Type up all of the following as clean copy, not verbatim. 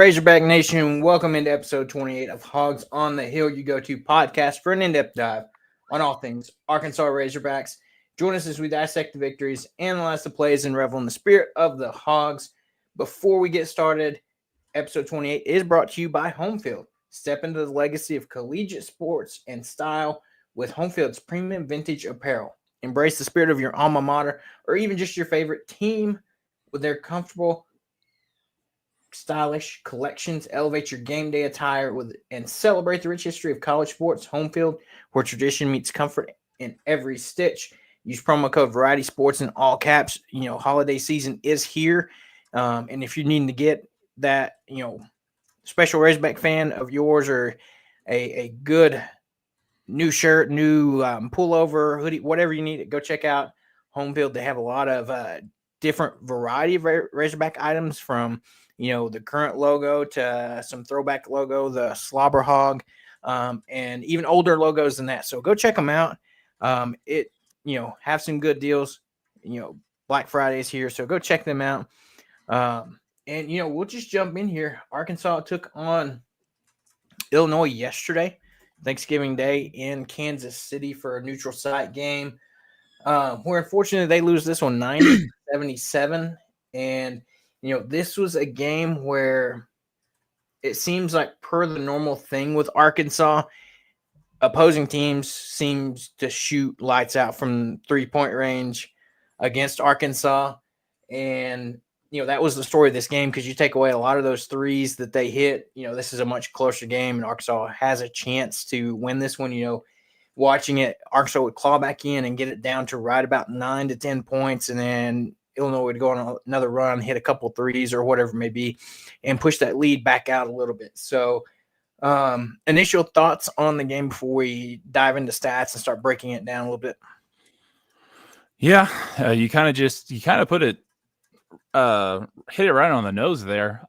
Razorback Nation, welcome into episode 28 of Hawgs on the Hill. You go to podcast for an in-depth dive on all things Arkansas Razorbacks. Join us as we dissect the victories, analyze the plays, and revel in the spirit of the Hawgs. Before we get started, episode 28 is brought to you by Homefield. Step into the legacy of collegiate sports and style with Homefield's premium vintage apparel. Embrace the spirit of your alma mater or even just your favorite team with their comfortable, stylish collections. Elevate your game day attire and celebrate the rich history of college sports. Homefield, where tradition meets comfort in every stitch. Use promo code Variety Sports in all caps. Holiday season is here, and if you need to get that, special Razorback fan of yours or a good new shirt, new pullover, hoodie, whatever you need, go check out Homefield. They have a lot of different variety of Razorback items, from the current logo to some throwback logo, the Slobber Hog, and even older logos than that. So go check them out. Have some good deals. Black Friday is here, so go check them out. And we'll just jump in here. Arkansas took on Illinois yesterday, Thanksgiving Day, in Kansas City for a neutral site game. Where unfortunately they lose this one 90-77. And this was a game where it seems like, per the normal thing with Arkansas, opposing teams seems to shoot lights out from 3-point range against Arkansas. And, that was the story of this game, because you take away a lot of those threes that they hit. This is a much closer game, and Arkansas has a chance to win this one. Watching it, Arkansas would claw back in and get it down to right about 9 to 10 points, and then Illinois would go on another run, hit a couple threes or whatever it may be, and push that lead back out a little bit. So initial thoughts on the game before we dive into stats and start breaking it down a little bit. Yeah, you kind of put it, hit it right on the nose there.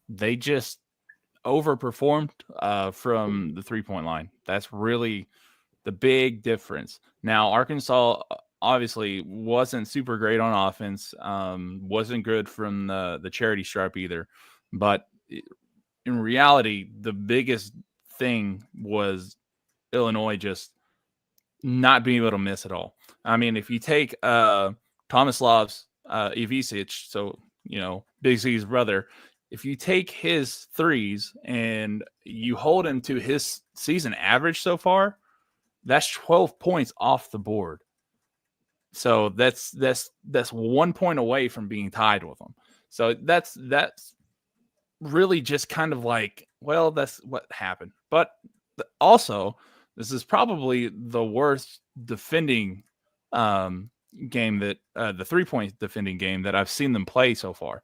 They just overperformed from the 3-point line. That's really the big difference. Now, Arkansas obviously wasn't super great on offense, wasn't good from the charity stripe either. But in reality, the biggest thing was Illinois just not being able to miss at all. I mean, if you take Tomislav's Ivisic, so, Big Z's brother, if you take his threes and you hold him to his season average so far, that's 12 points off the board. So that's 1 point away from being tied with him. So that's really just kind of like, well, that's what happened. But also, this is probably the worst defending game that the 3-point defending game that I've seen them play so far.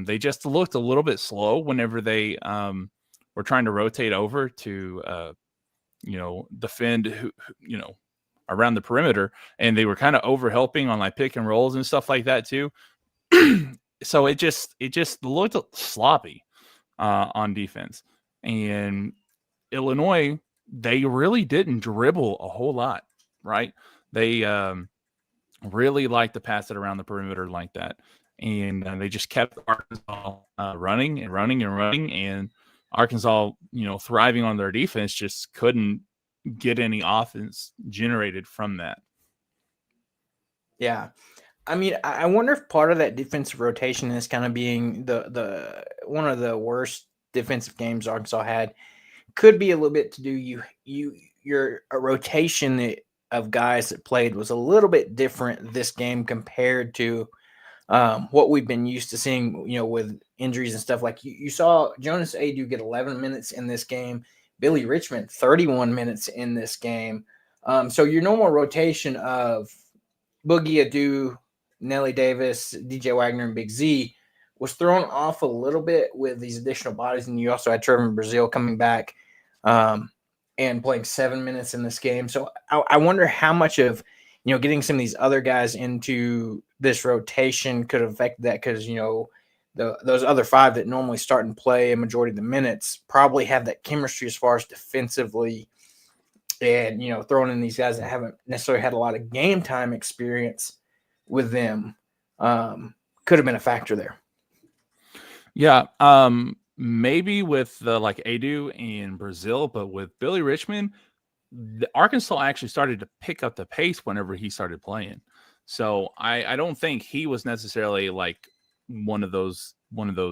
They just looked a little bit slow whenever they were trying to rotate over to defend around the perimeter, and they were kind of over helping on like pick and rolls and stuff like that too. So it just looked sloppy on defense. And Illinois, they really didn't dribble a whole lot, right? They really like to pass it around the perimeter like that. And they just kept Arkansas running, and Arkansas, thriving on their defense, just couldn't get any offense generated from that. Yeah. I mean, I wonder if part of that defensive rotation is kind of being the one of the worst defensive games Arkansas had. Could be a little bit to do your rotation of guys that played was a little bit different this game compared to what we've been used to seeing, with injuries and stuff. Like you saw Jonas Adu get 11 minutes in this game, Billy Richmond 31 minutes in this game. So your normal rotation of Boogie Adu, Nelly Davis, DJ Wagner, and Big Z was thrown off a little bit with these additional bodies. And you also had Trevor Brazile coming back and playing 7 minutes in this game. So I wonder how much of, getting some of these other guys into this rotation could have affected that, because, those other 5 that normally start and play a majority of the minutes probably have that chemistry as far as defensively, and, throwing in these guys that haven't necessarily had a lot of game time experience with them could have been a factor there. Yeah, maybe with the like Adu in Brazil, but with Billy Richmond, the Arkansas actually started to pick up the pace whenever he started playing. So I don't think he was necessarily like one of those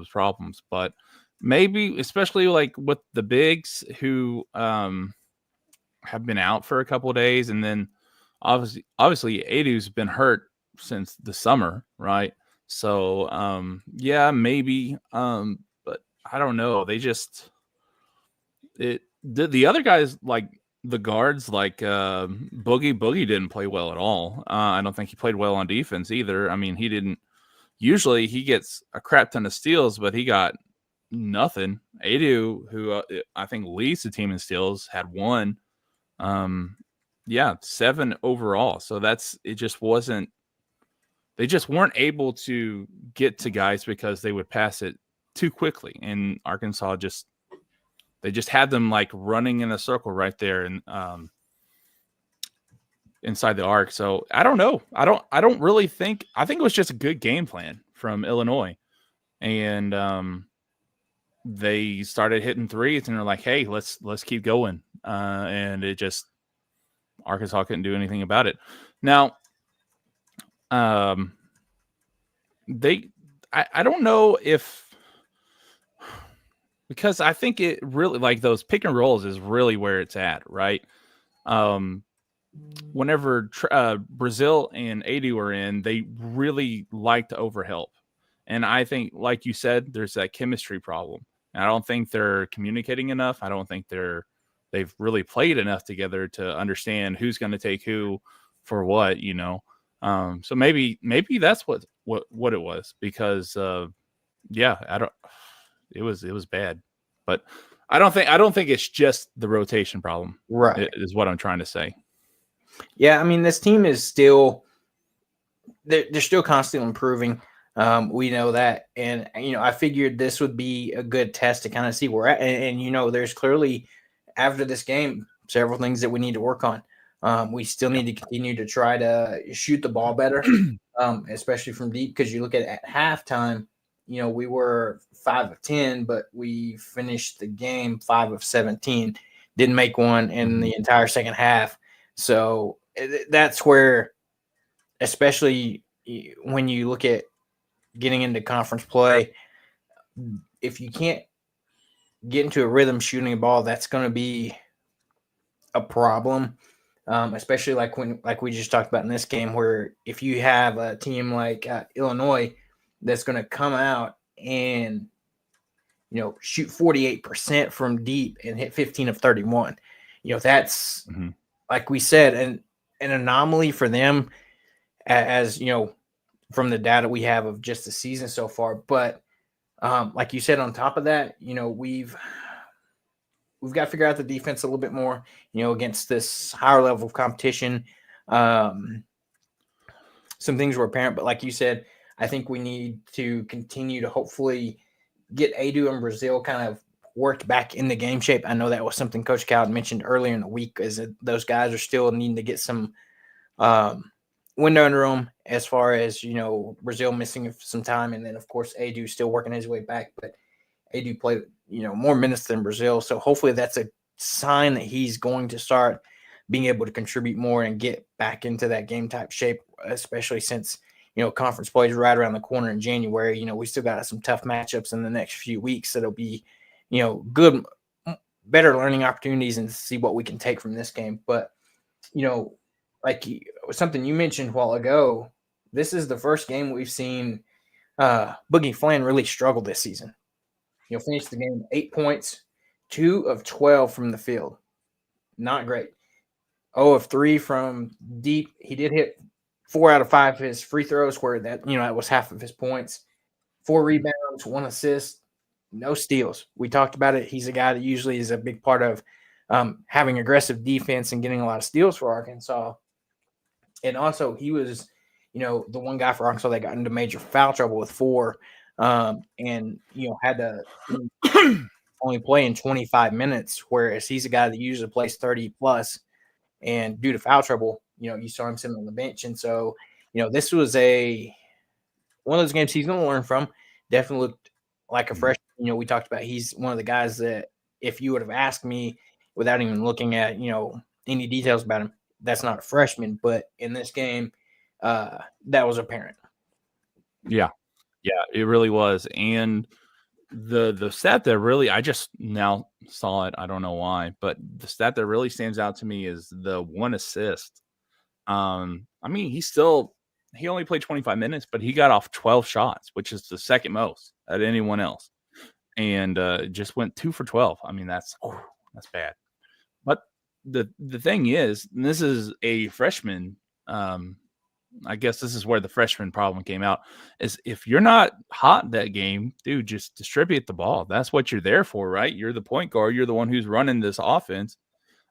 problems, but maybe especially like with the bigs who have been out for a couple of days, and then obviously Adu's been hurt since the summer, right? So yeah, maybe but I don't know. They just the other guys like the guards like Boogie didn't play well at all. I don't think he played well on defense either. I mean, he didn't usually he gets a crap ton of steals, but he got nothing. Adu, who I think leads the team in steals, had one. Um, yeah, 7 overall. So it just wasn't. They just weren't able to get to guys because they would pass it too quickly, and Arkansas they just had them like running in a circle right there and inside the arc. So I don't know. I don't really think. I think it was just a good game plan from Illinois, and they started hitting threes, and they're like, "Hey, let's keep going." And it just Arkansas couldn't do anything about it. Now, I don't know if because I think it really like those pick and rolls is really where it's at, right? Um, whenever Brazil and Adu are in, they really like to overhelp. And I think, like you said, there's that chemistry problem. And I don't think they're communicating enough. I don't think they've really played enough together to understand who's going to take who for what, you know. So maybe that's what it was because yeah, I don't. It was bad, but I don't think it's just the rotation problem. Right. Is what I'm trying to say. Yeah, I mean, this team is still they're still constantly improving. We know that, and I figured this would be a good test to kind of see where we're at. And there's clearly after this game several things that we need to work on. We still need to continue to try to shoot the ball better, especially from deep. Because you look at halftime, we were 5 of 10, but we finished the game 5 of 17. Didn't make one in the entire second half. So that's where, especially when you look at getting into conference play, if you can't get into a rhythm shooting a ball, that's going to be a problem. Especially like we just talked about in this game, where if you have a team like Illinois that's going to come out and shoot 48% from deep and hit 15 of 31, that's like we said, an anomaly for them, as from the data we have of just the season so far. But like you said, on top of that, we've got to figure out the defense a little bit more, against this higher level of competition. Some things were apparent, but like you said, I think we need to continue to hopefully get Adu and Brazil kind of worked back in the game shape. I know that was something Coach Cal had mentioned earlier in the week, is that those guys are still needing to get some window under them, as far as Brazil missing some time, and then of course Adu still working his way back. But Adu played more minutes than Brazil, so hopefully that's a sign that he's going to start being able to contribute more and get back into that game type shape, especially since conference play is right around the corner in January. We still got some tough matchups in the next few weeks that'll be good, better learning opportunities, and see what we can take from this game. But like something you mentioned a while ago, this is the first game we've seen Boogie Flan really struggle this season. Finished the game 8 points, 2 of 12 from the field. Not great. 0 of 3 from deep. He did hit 4 out of 5 of his free throws, where that was half of his points. 4 rebounds, 1 assist, no steals. We talked about it. He's a guy that usually is a big part of having aggressive defense and getting a lot of steals for Arkansas. And also, he was, the one guy for Arkansas that got into major foul trouble with 4, and had to only play in 25 minutes, whereas he's a guy that usually plays 30 plus. And due to foul trouble, you saw him sitting on the bench. And so, this was one of those games he's going to learn from. Definitely looked like a freshman. We talked about he's one of the guys that if you would have asked me without even looking at any details about him, that's not a freshman. But in this game, that was apparent. Yeah, it really was. And the stat that really I just now saw it. I don't know why, but the stat that really stands out to me is the 1 assist. I mean, he only played 25 minutes, but he got off 12 shots, which is the second most at anyone else, and just went 2 for 12. I mean, that's bad. But the thing is, and this is a freshman. I guess this is where the freshman problem came out, is if you're not hot that game, dude, just distribute the ball. That's what you're there for, right? You're the point guard. You're the one who's running this offense.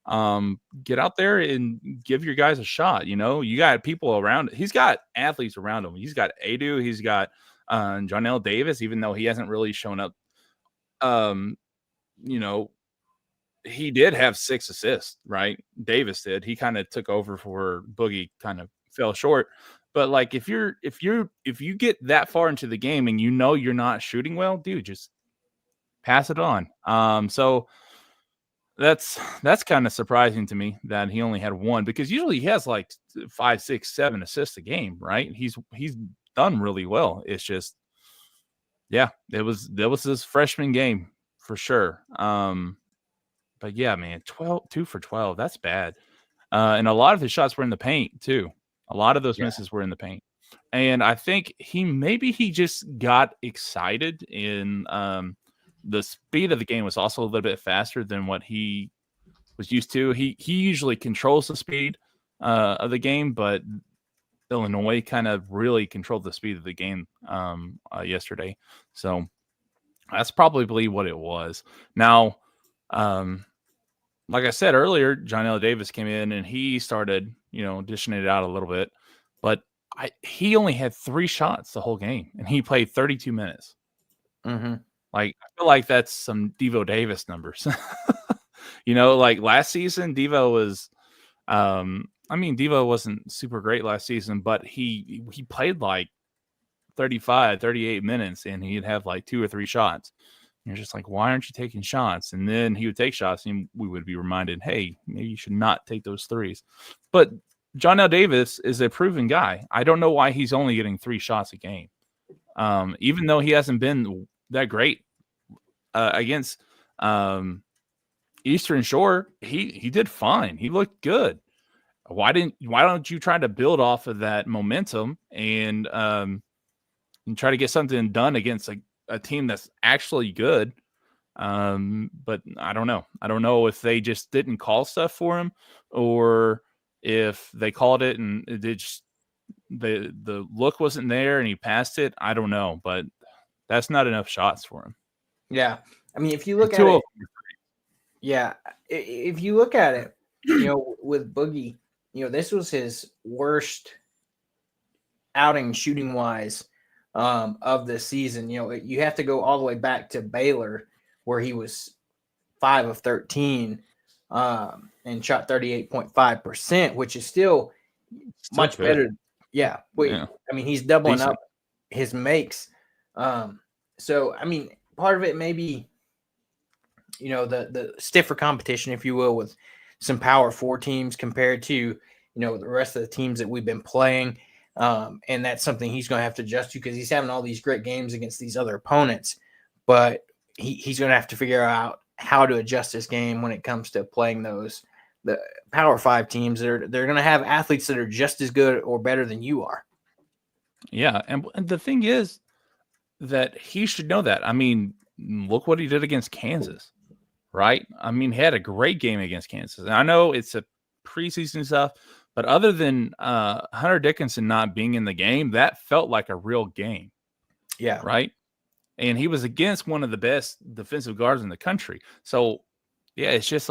Get out there and give your guys a shot. You got people around. He's got athletes around him. He's got Adu. He's got Jonell Davis, even though he hasn't really shown up. You know, he did have 6 assists, right? Davis did. He kind of took over for Boogie, kind of fell short. But like if you get that far into the game and you're not shooting well, dude, just pass it on. So that's kind of surprising to me that he only had 1, because usually he has like 5, 6, 7 assists a game, right? He's done really well. It's just, yeah, that was his freshman game for sure. But yeah, man, 2 for 12, that's bad. And a lot of his shots were in the paint too. A lot of those misses were in the paint. And I think he just got excited in the speed of the game was also a little bit faster than what he was used to. He usually controls the speed of the game, but Illinois kind of really controlled the speed of the game yesterday. So that's probably what it was. Now, like I said earlier, Jonell Davis came in and he started, dishing it out a little bit, but he only had 3 shots the whole game and he played 32 minutes. Mm-hmm. Like, I feel like that's some Devo Davis numbers. Like last season, Devo was, Devo wasn't super great last season, but he played like 35, 38 minutes and he'd have like 2 or 3 shots. And you're just like, why aren't you taking shots? And then he would take shots and we would be reminded, hey, maybe you should not take those threes. But Jonell Davis is a proven guy. I don't know why he's only getting 3 shots a game. Even though he hasn't been that great against Eastern Shore, he did fine. He looked good. Why don't you try to build off of that momentum and try to get something done against a team that's actually good? But I don't know. I don't know if they just didn't call stuff for him or if they called it and it just the look wasn't there and he passed it. I don't know, but that's not enough shots for him. Yeah. I mean, if you look at it, if you look at it, with Boogie, this was his worst outing shooting wise of the season. You have to go all the way back to Baylor where he was 5 of 13 and shot 38.5%, which is still much better. Yeah. I mean, he's doubling up his makes. So, I mean, part of it may be, the stiffer competition, if you will, with some Power 4 teams compared to, the rest of the teams that we've been playing. And that's something he's going to have to adjust to because he's having all these great games against these other opponents. But he's going to have to figure out how to adjust his game when it comes to playing the Power 5 teams. They're going to have athletes that are just as good or better than you are. Yeah, and the thing is that he should know that. I mean, look what he did against Kansas, right? I mean, he had a great game against Kansas. And I know it's a preseason stuff, but other than Hunter Dickinson not being in the game, that felt like a real game. Yeah. Right? And he was against one of the best defensive guards in the country. So, yeah, it's just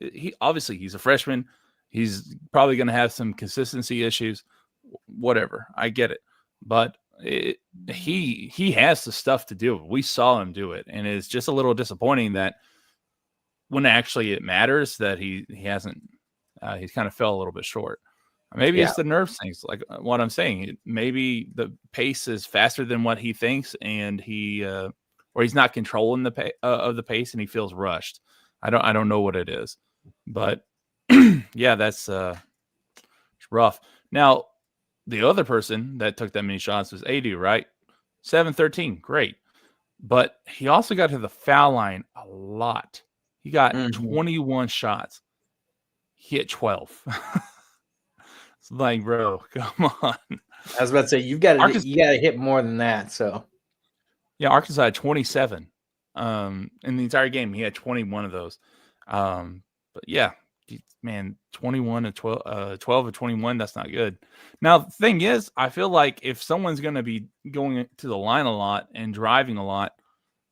he's a freshman. He's probably going to have some consistency issues, whatever. I get it. But he has the stuff to do it. We saw him do it. And it's just a little disappointing that when actually it matters that he hasn't, he's kind of fell a little bit short. Maybe it's the nerves things, like what I'm saying. Maybe the pace is faster than what he thinks, and he or he's not controlling of the pace and he feels rushed. I don't know what it is, but yeah, that's rough. Now, the other person that took that many shots was Adu, right? 7-13, great. But he also got to the foul line a lot. He got 21 shots. He hit 12. It's like, bro, come on. I was about to say you got to hit more than that. So yeah, Arkansas had 27 in the entire game. He had 21 of those. But yeah, man, 21 to 12 to 21, that's not good. Now, the thing is, I feel like if someone's going to be going to the line a lot and driving a lot,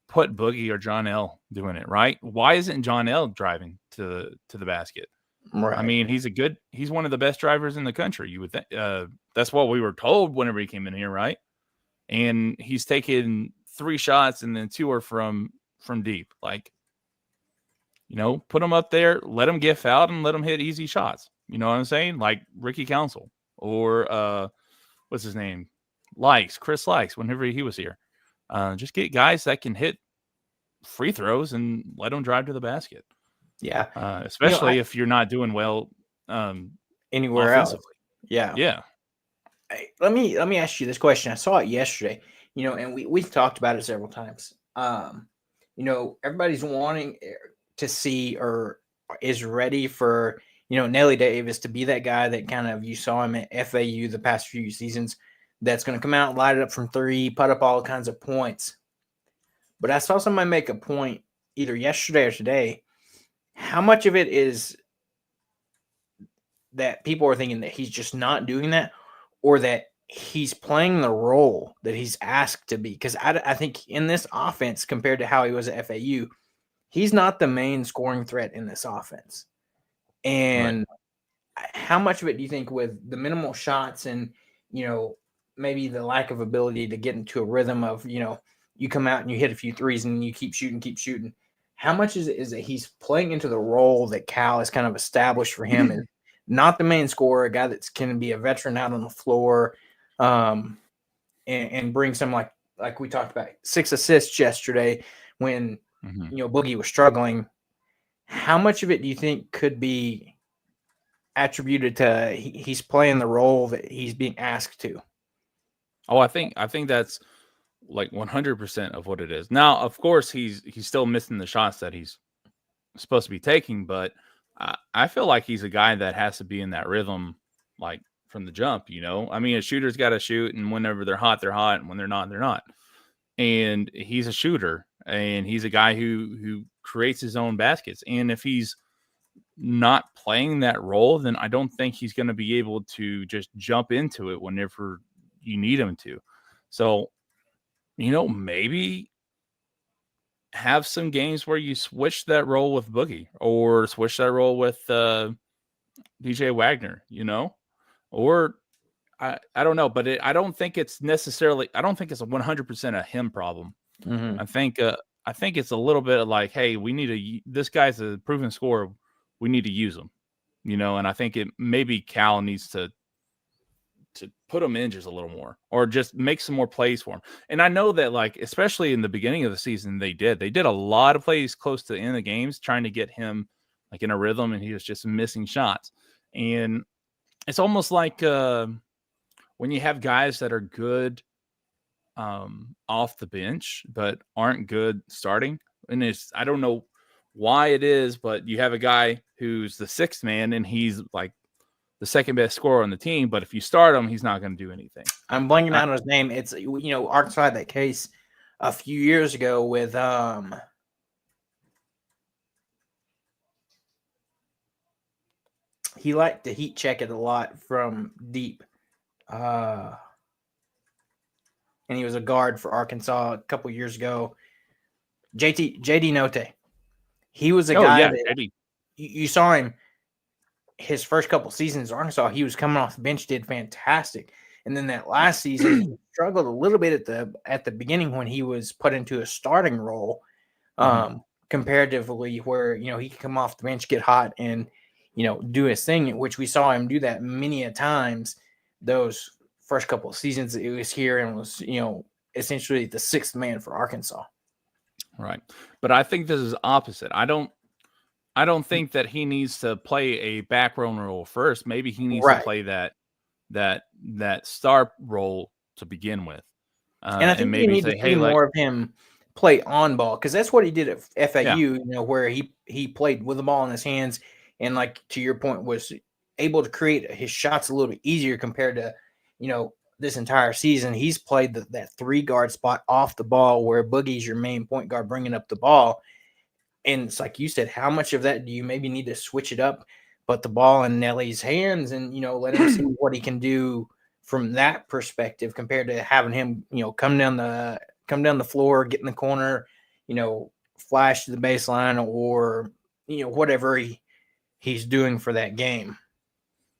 put Boogie or John L doing it, right? Why isn't John L driving to the basket? Right. I mean, he's one of the best drivers in the country. You would think that's what we were told whenever he came in here, right? And he's taken 3 shots and then 2 are from deep. Like, put him up there, let him get fouled, and let him hit easy shots. You know what I'm saying? Like Ricky Council or what's his name? Chris Likes, whenever he was here. Just get guys that can hit free throws and let them drive to the basket. Yeah. Especially if you're not doing well anywhere else. Yeah. Yeah. Let me ask you this question. I saw it yesterday, and we've talked about it several times. Everybody's wanting to see or is ready for, Nelly Davis to be that guy that kind of you saw him at FAU the past few seasons that's going to come out, light it up from 3, put up all kinds of points. But I saw somebody make a point either yesterday or today. How much of it is that people are thinking that he's just not doing that, or that he's playing the role that he's asked to be? Because I think in this offense, compared to how he was at FAU, he's not the main scoring threat in this offense. And how much of it do you think, with the minimal shots and, maybe the lack of ability to get into a rhythm of, you come out and you hit a few threes and you keep shooting. How much is that he's playing into the role that Cal has kind of established for him, and not the main scorer, a guy that's can be a veteran out on the floor, and bring some like we talked about 6 assists yesterday when Boogie was struggling. How much of it do you think could be attributed to he's playing the role that he's being asked to? Oh, I think that's like 100% of what it is. Now, of course, he's still missing the shots that he's supposed to be taking, but I feel like he's a guy that has to be in that rhythm, like from the jump. I mean, a shooter's got to shoot, and whenever they're hot, and when they're not, they're not. And he's a shooter, and he's a guy who creates his own baskets. And if he's not playing that role, then I don't think he's going to be able to just jump into it whenever you need him to. So, maybe have some games where you switch that role with Boogie or switch that role with DJ Wagner, or I don't know, but I don't think it's necessarily, I don't think it's a 100% a him problem. I think it's a little bit like, hey, this guy's a proven scorer. We need to use him, and I think maybe Cal needs to put him in just a little more, or just make some more plays for him. And I know that, like, especially in the beginning of the season, they did a lot of plays close to the end of the games trying to get him like in a rhythm, and he was just missing shots. And it's almost like when you have guys that are good off the bench but aren't good starting, and I don't know why it is, but you have a guy who's the 6th man and he's like the second best scorer on the team, but if you start him, he's not going to do anything. I'm blanking out on his name. It's, Arkansas had that case a few years ago with he liked to heat check it a lot from deep. And he was a guard for Arkansas a couple years ago. JD Note. He was a guy that you saw him his first couple seasons in Arkansas. He was coming off the bench, did fantastic. And then that last season, he struggled a little bit at the beginning when he was put into a starting role, comparatively, where, he could come off the bench, get hot, and, do his thing, which we saw him do that many a times. Those first couple of seasons it was here and was, essentially the 6th man for Arkansas. Right. But I think this is opposite. I don't think that he needs to play a backbone role first. Maybe he needs to Right. play that star role to begin with, And I and think you maybe need to say, see "Hey, like, more of him play on ball because that's what he did at FAU, yeah, where he played with the ball in his hands and, like to your point, was able to create his shots a little bit easier compared to, this entire season. He's played that 3 guard spot off the ball where Boogie's your main point guard bringing up the ball. And it's like you said, how much of that do you maybe need to switch it up, put the ball in Nelly's hands and, let him see what he can do from that perspective compared to having him, come down the floor, get in the corner, flash to the baseline or, whatever he's doing for that game.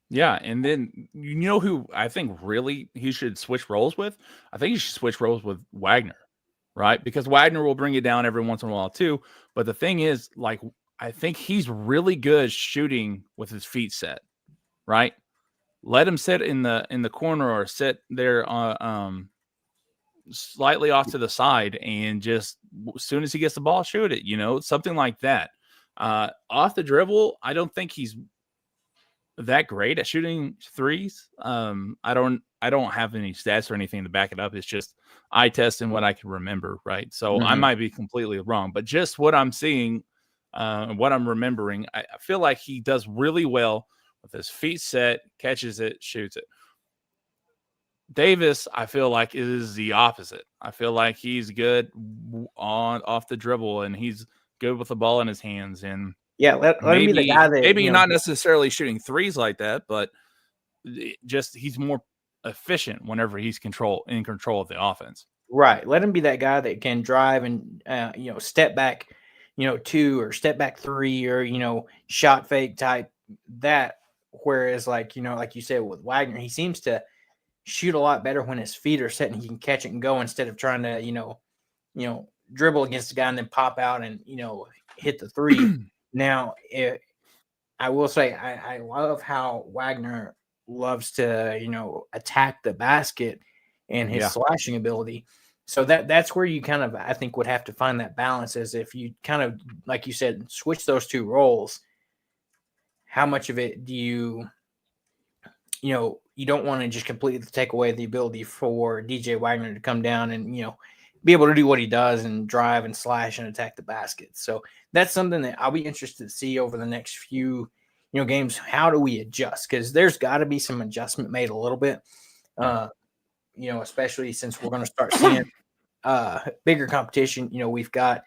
yeah." And then you know who I think really he should switch roles with? I think he should switch roles with Wagner, right? Because Wagner will bring it down every once in a while too. But the thing is, like, I think he's really good shooting with his feet set, right? Let him sit in the corner or sit there slightly off to the side and just as soon as he gets the ball, shoot it, something like that. Off the dribble, I don't think he's that great at shooting threes. I don't have any stats or anything to back it up. It's just eye test and what I can remember, right? So I Mhm. might be completely wrong, but just what I'm seeing, what I'm remembering, I feel like he does really well with his feet set, catches it, shoots it. Davis, I feel like is the opposite. I feel like he's good on off the dribble and he's good with the ball in his hands and Yeah, let him be the maybe guy that, maybe not necessarily shooting threes like that, but just he's more efficient whenever he's in control of the offense. right. Let him be that guy that can drive and step back, 2 or step back 3 or shot fake type that. Whereas like you said with Wagner, he seems to shoot a lot better when his feet are set and he can catch it and go instead of trying to dribble against the guy and then pop out and hit the three. Now, I will say I love how Wagner loves to attack the basket and his Yeah. slashing ability. So that's where you kind of I think would have to find that balance as if you kind of like you said switch those two roles. How much of it do you don't want to just completely take away the ability for DJ Wagner to come down and be able to do what he does and drive and slash and attack the basket. So that's something that I'll be interested to see over the next few games. How do we adjust? Because there's got to be some adjustment made a little bit. Yeah. Especially since we're going to start seeing bigger competition. We've got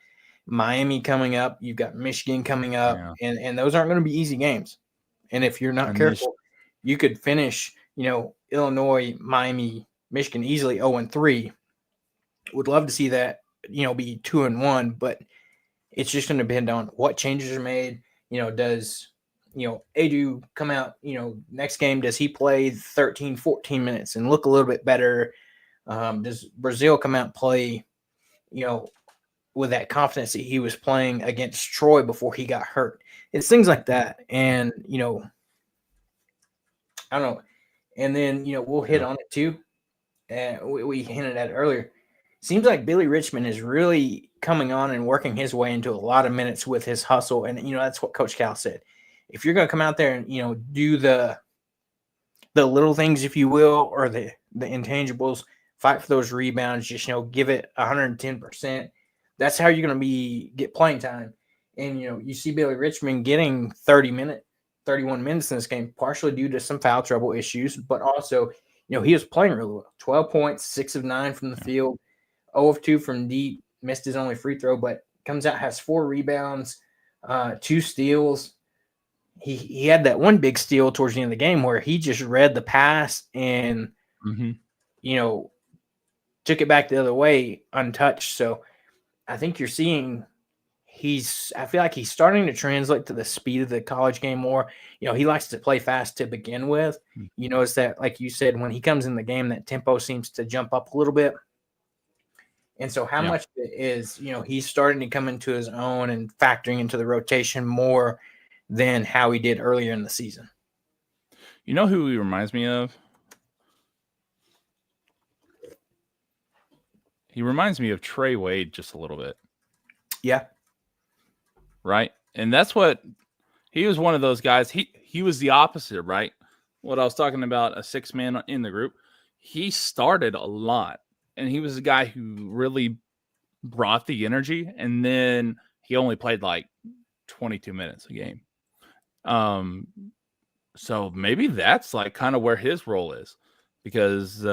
Miami coming up, you've got Michigan coming up, Yeah. and those aren't going to be easy games. And if you're not And this careful, you could finish, Illinois, Miami, Michigan easily 0-3. Would love to see that, be 2-1, but it's just going to depend on what changes are made. Does Adu come out, next game, does he play 13, 14 minutes and look a little bit better? Does Brazil come out and play, with that confidence that he was playing against Troy before he got hurt? It's things like that. And, I don't know. And then, we'll hit yeah. on it too. And we hinted at it earlier. Seems like Billy Richmond is really coming on and working his way into a lot of minutes with his hustle. And, that's what Coach Cal said. If you're going to come out there and, do the little things, if you will, or the intangibles, fight for those rebounds, just, give it 110%. That's how you're going to get playing time. And, you see Billy Richmond getting 31 minutes in this game, partially due to some foul trouble issues, but also, he was playing really well. 12 points, 6 of 9 from the field, 0 of 2 from deep, missed his only free throw, but comes out, has 4 rebounds, 2 steals. He had that one big steal towards the end of the game where he just read the pass and, Mm-hmm. Took it back the other way untouched. So I think you're seeing I feel like he's starting to translate to the speed of the college game more. He likes to play fast to begin with. You notice that, like you said, when he comes in the game, that tempo seems to jump up a little bit. And so how Yeah. much of it is, he's starting to come into his own and factoring into the rotation more than how he did earlier in the season? You know who he reminds me of? He reminds me of Trey Wade just a little bit. Yeah. right? And that's what he was one of those guys. He was the opposite, right? What I was talking about, a 6-man in the group. He started a lot, and he was a guy who really brought the energy, and then he only played like 22 minutes a game. So maybe that's like kind of where his role is, because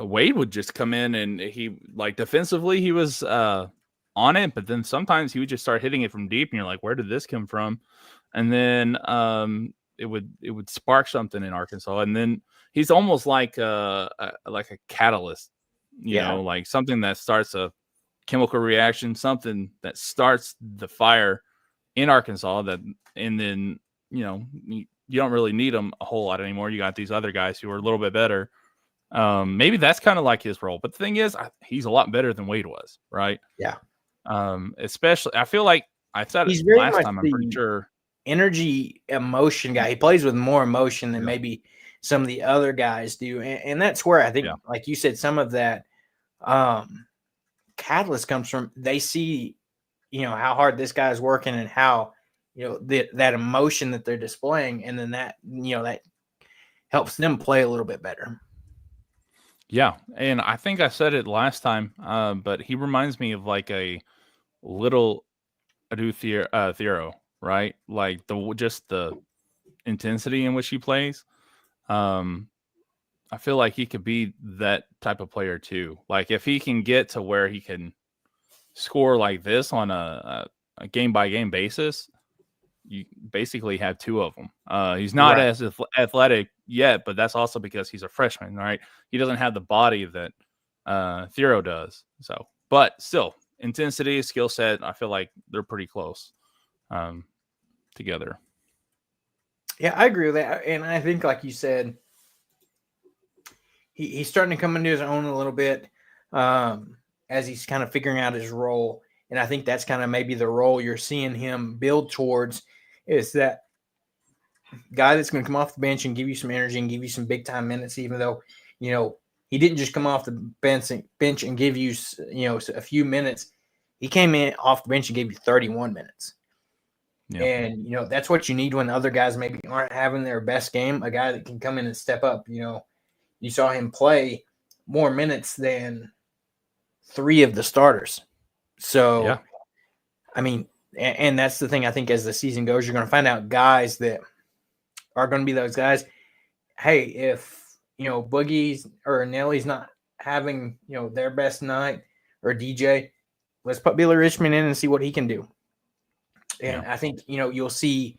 Wade would just come in and he like defensively he was on it, but then sometimes he would just start hitting it from deep, and you're like, where did this come from? And then it would spark something in Arkansas, and then he's almost like a catalyst, you know, like something that starts a chemical reaction, something that starts the fire in Arkansas. And then you don't really need them a whole lot anymore. You got these other guys who are a little bit better. Maybe that's kind of like his role, but the thing is, he's a lot better than Wade was, right? Yeah. Especially, I feel like I said He's it very last much time. I'm pretty sure energy, emotion guy. He plays with more emotion than Yeah. maybe some of the other guys do, and that's where I think, like you said, some of that catalyst comes from. They see, how hard this guy's working and how, that emotion that they're displaying, and then that, that helps them play a little bit better. Yeah, and I think I said it last time, but he reminds me of like a little Adu Thero, right? Like just the intensity in which he plays. I feel like he could be that type of player too. Like if he can get to where he can score like this on a game by game basis, you basically have two of them. He's not as athletic yet, but that's also because he's a freshman, right? He doesn't have the body that Thero does. So, but still, intensity, skill set, I feel like they're pretty close together. Yeah, I agree with that. And I think, like you said, he's starting to come into his own a little bit as he's kind of figuring out his role. And I think that's kind of maybe the role you're seeing him build towards, is that guy that's going to come off the bench and give you some energy and give you some big time minutes, even though, he didn't just come off the bench and give you, a few minutes. He came in off the bench and gave you 31 minutes. Yeah. And, that's what you need when other guys maybe aren't having their best game, a guy that can come in and step up. You saw him play more minutes than 3 of the starters. So, yeah. I mean, and that's the thing. I think as the season goes, you're going to find out guys that are going to be those guys. Hey, if, Boogie's or Nelly's not having, their best night, or DJ, let's put Billy Richmond in and see what he can do. And I think, you'll see,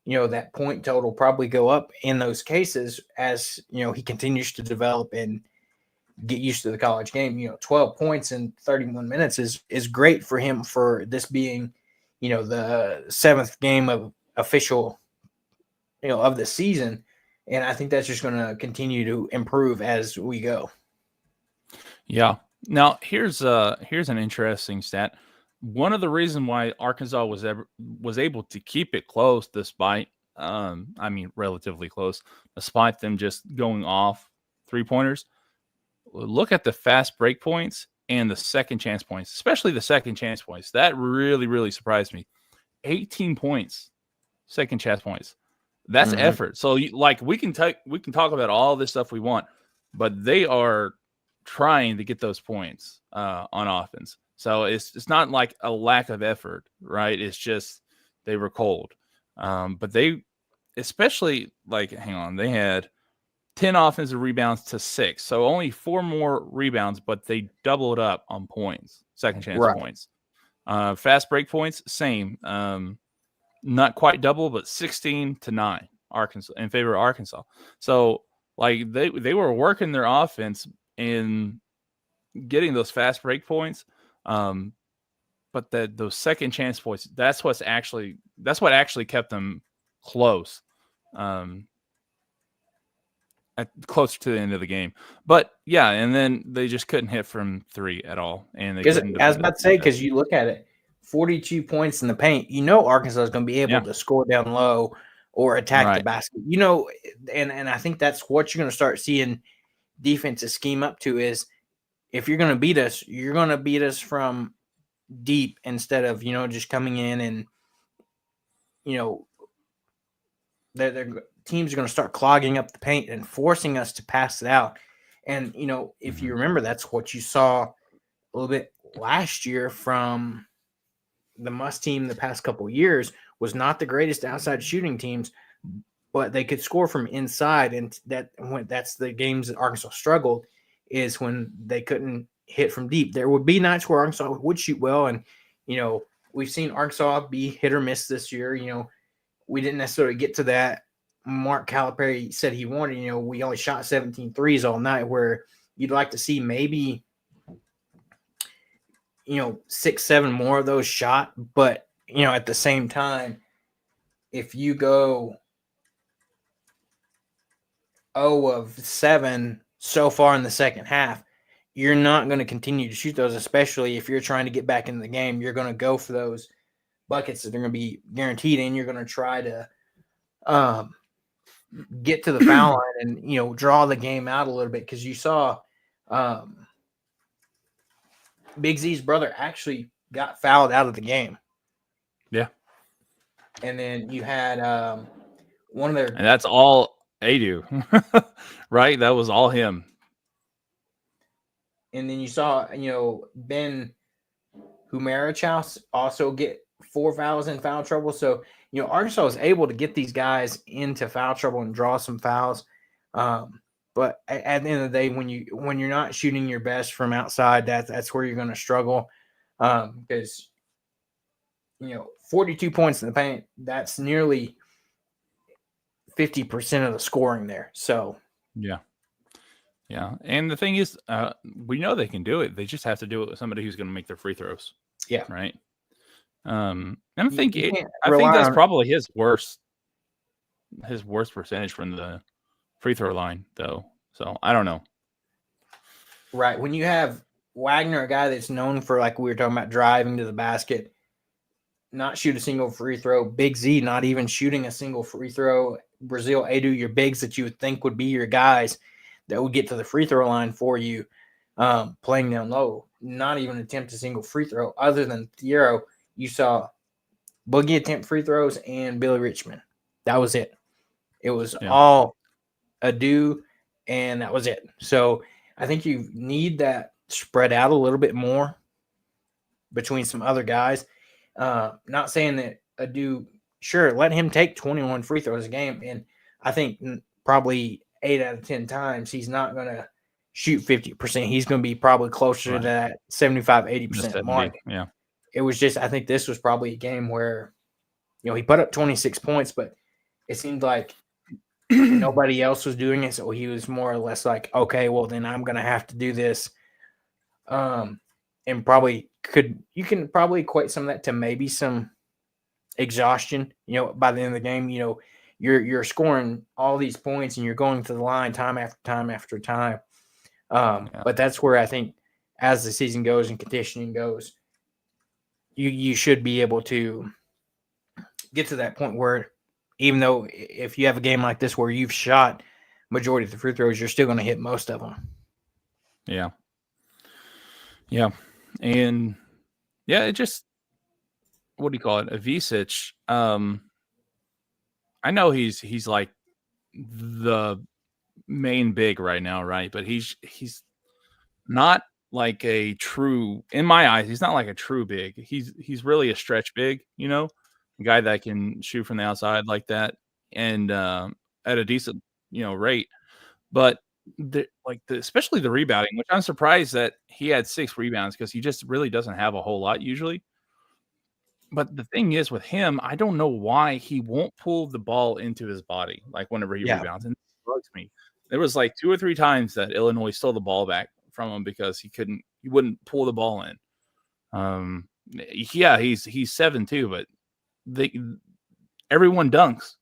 that point total probably go up in those cases as, he continues to develop and get used to the college game. 12 points in 31 minutes is great for him, for this being, the 7th game of official, of the season. And I think that's just going to continue to improve as we go. Yeah. Now here's an interesting stat. One of the reasons why Arkansas was able to keep it close, despite relatively close, despite them just going off 3-pointers. Look at the fast break points and the second chance points, especially the second chance points. That really, really surprised me. 18 points, second chance points. That's effort. So we can talk about all this stuff we want, but they are trying to get those points on offense. So it's not like a lack of effort, right? It's just they were cold. But they, especially they had 10 offensive rebounds to 6. So only 4 more rebounds, but they doubled up on points, second chance points. Fast break points, same. Not quite double, but 16-9 Arkansas in favor of Arkansas. So they were working their offense and getting those fast break points. But those second chance points, that's what actually kept them close. Closer to the end of the game. But yeah, and then they just couldn't hit from 3 at all. And they couldn't. I was about to say, because you look at it, 42 points in the paint, Arkansas is going to be able to score down low or attack the basket. And I think that's what you're going to start seeing defenses scheme up to, is if you're going to beat us, you're going to beat us from deep instead of, just coming in and, their teams are going to start clogging up the paint and forcing us to pass it out. And, if you remember, that's what you saw a little bit last year from the Must team the past couple of years. Was not the greatest outside shooting teams, but they could score from inside. And that's the games that Arkansas struggled, is when they couldn't hit from deep. There would be nights where Arkansas would shoot well. And, we've seen Arkansas be hit or miss this year. We didn't necessarily get to that. Mark Calipari said he wanted, we only shot 17 threes all night, where you'd like to see maybe, 6, 7 more of those shot. But, at the same time, if you go 0 of 7 so far in the second half, you're not going to continue to shoot those, especially if you're trying to get back into the game. You're going to go for those buckets that are going to be guaranteed, and you're going to try to get to the foul line and, draw the game out a little bit, because you saw Big Z's brother actually got fouled out of the game. Yeah. And then you had one of their... And that's all Adu, right? That was all him. And then you saw, Ben Humarich also get 4 fouls in foul trouble. So, Arkansas was able to get these guys into foul trouble and draw some fouls. But at the end of the day, when you're not shooting your best from outside, that's where you're going to struggle. Because 42 points in the paint, that's nearly 50% of the scoring there. So yeah. And the thing is, we know they can do it. They just have to do it with somebody who's going to make their free throws. Yeah. Right. And I think that's probably his worst percentage from the free throw line, though. So I don't know. Right. When you have Wagner, a guy that's known for, like we were talking about, driving to the basket, not shoot a single free throw. Big Z not even shooting a single free throw. Brazil, Adu, your bigs that you would think would be your guys that would get to the free throw line for you, playing down low, not even attempt a single free throw. Other than Thiero, you saw Boogie attempt free throws and Billy Richmond. That was it. It was all Adu, and that was it. So I think you need that spread out a little bit more between some other guys. Not saying that Adu, sure, let him take 21 free throws a game, and I think probably 8 out of 10 times he's not going to shoot 50%. He's going to be probably closer to that 75, 80% mark. Yeah. It was just, I think this was probably a game where, he put up 26 points, but it seemed like nobody else was doing it. So he was more or less like, okay, well, then I'm going to have to do this. And you can probably equate some of that to maybe some exhaustion, by the end of the game. You're scoring all these points and you're going to the line time after time after time. But that's where I think as the season goes and conditioning goes, you should be able to get to that point where, even though if you have a game like this where you've shot majority of the free throws, you're still going to hit most of them. Yeah. Yeah. And it just, what do you call it? Avicic. I know he's like the main big right now, right? But he's not like a true, in my eyes, he's not like a true big. He's really a stretch big, a guy that can shoot from the outside like that, and at a decent, rate. But especially the rebounding, which I'm surprised that he had 6 rebounds, because he just really doesn't have a whole lot usually. But the thing is with him, I don't know why he won't pull the ball into his body, like whenever he rebounds. And it bugs me. There was like 2 or 3 times that Illinois stole the ball back from him because he wouldn't pull the ball in. He's 7'2", but everyone dunks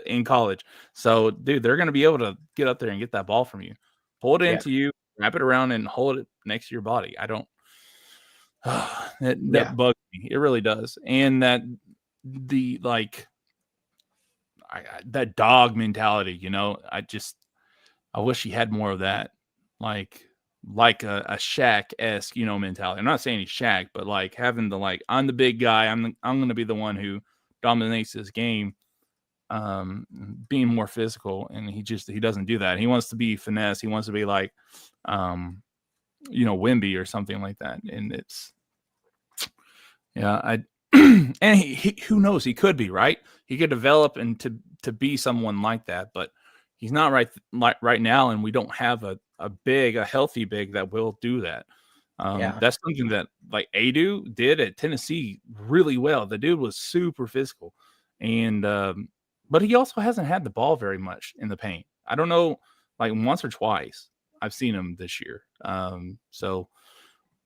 in college. So, dude, they're going to be able to get up there and get that ball from you, hold it into you, wrap it around, and hold it next to your body. I don't. That bugs me. It really does. And that that dog mentality, I wish he had more of that. Like, like a Shaq-esque, mentality. I'm not saying he's Shaq, but like having the I'm the big guy. I'm going to be the one who dominates this game. Being more physical, and he doesn't do that. He wants to be finesse. He wants to be like, Wimby or something like that. And it's, I and he who knows, he could be right. He could develop and to be someone like that, but he's not right now, and we don't have a healthy big that will do that. That's something that like Adu did at Tennessee really well. The dude was super physical, and but he also hasn't had the ball very much in the paint. I don't know, like once or twice I've seen him this year. So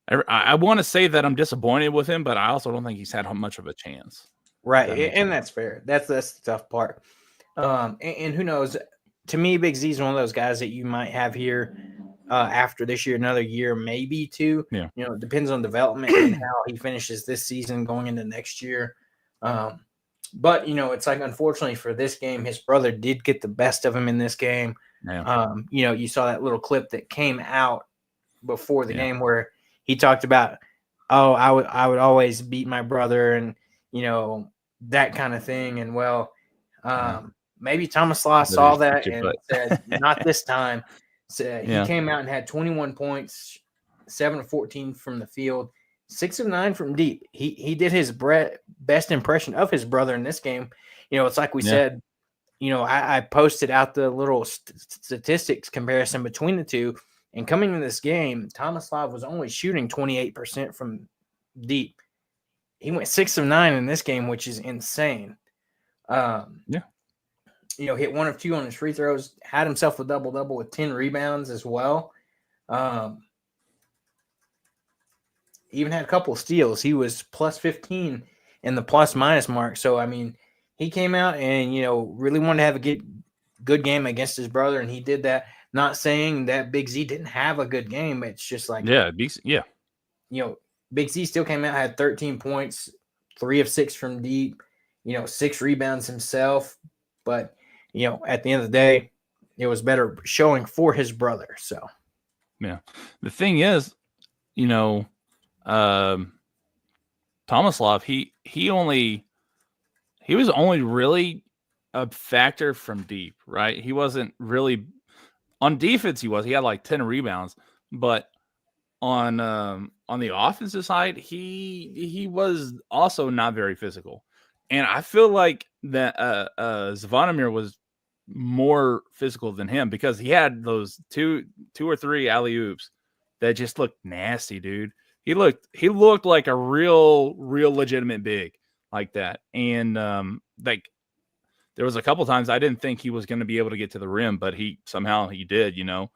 I want to say that I'm disappointed with him, but I also don't think he's had much of a chance. Right, and that's fair. That's the tough part. And who knows? To me, Big Z is one of those guys that you might have here after this year, another year, maybe two. Yeah. It depends on development and how he finishes this season going into next year. But it's like, unfortunately for this game, his brother did get the best of him in this game. Yeah. You saw that little clip that came out before the game where he talked about, I would always beat my brother, and that kind of thing. And maybe Thomas Law saw that and said, not this time. So he came out and had 21 points, 7 of 14 from the field, 6 of 9 from deep. He did his best impression of his brother in this game. It's like we said, I posted out the little statistics comparison between the two. And coming into this game, Tomislav was only shooting 28% from deep. He went 6 of 9 in this game, which is insane. Hit 1 of 2 on his free throws, had himself a double-double with 10 rebounds as well. Even had a couple of steals. He was plus 15 in the plus-minus mark. So, I mean, he came out and, really wanted to have a good game against his brother, and he did that. Not saying that Big Z didn't have a good game. It's just like, Big Z still came out, had 13 points, 3 of 6 from deep, 6 rebounds himself. But, at the end of the day, it was better showing for his brother. So, the thing is, Tomislav, he was only really a factor from deep, right? He wasn't really on defense. He had like 10 rebounds, but on the offensive side, he was also not very physical. And I feel like that Zvonimir was more physical than him because he had those two or three alley-oops that just looked nasty, dude. He looked like a real legitimate big like that. And like there was a couple times I didn't think he was going to be able to get to the rim, but he did, there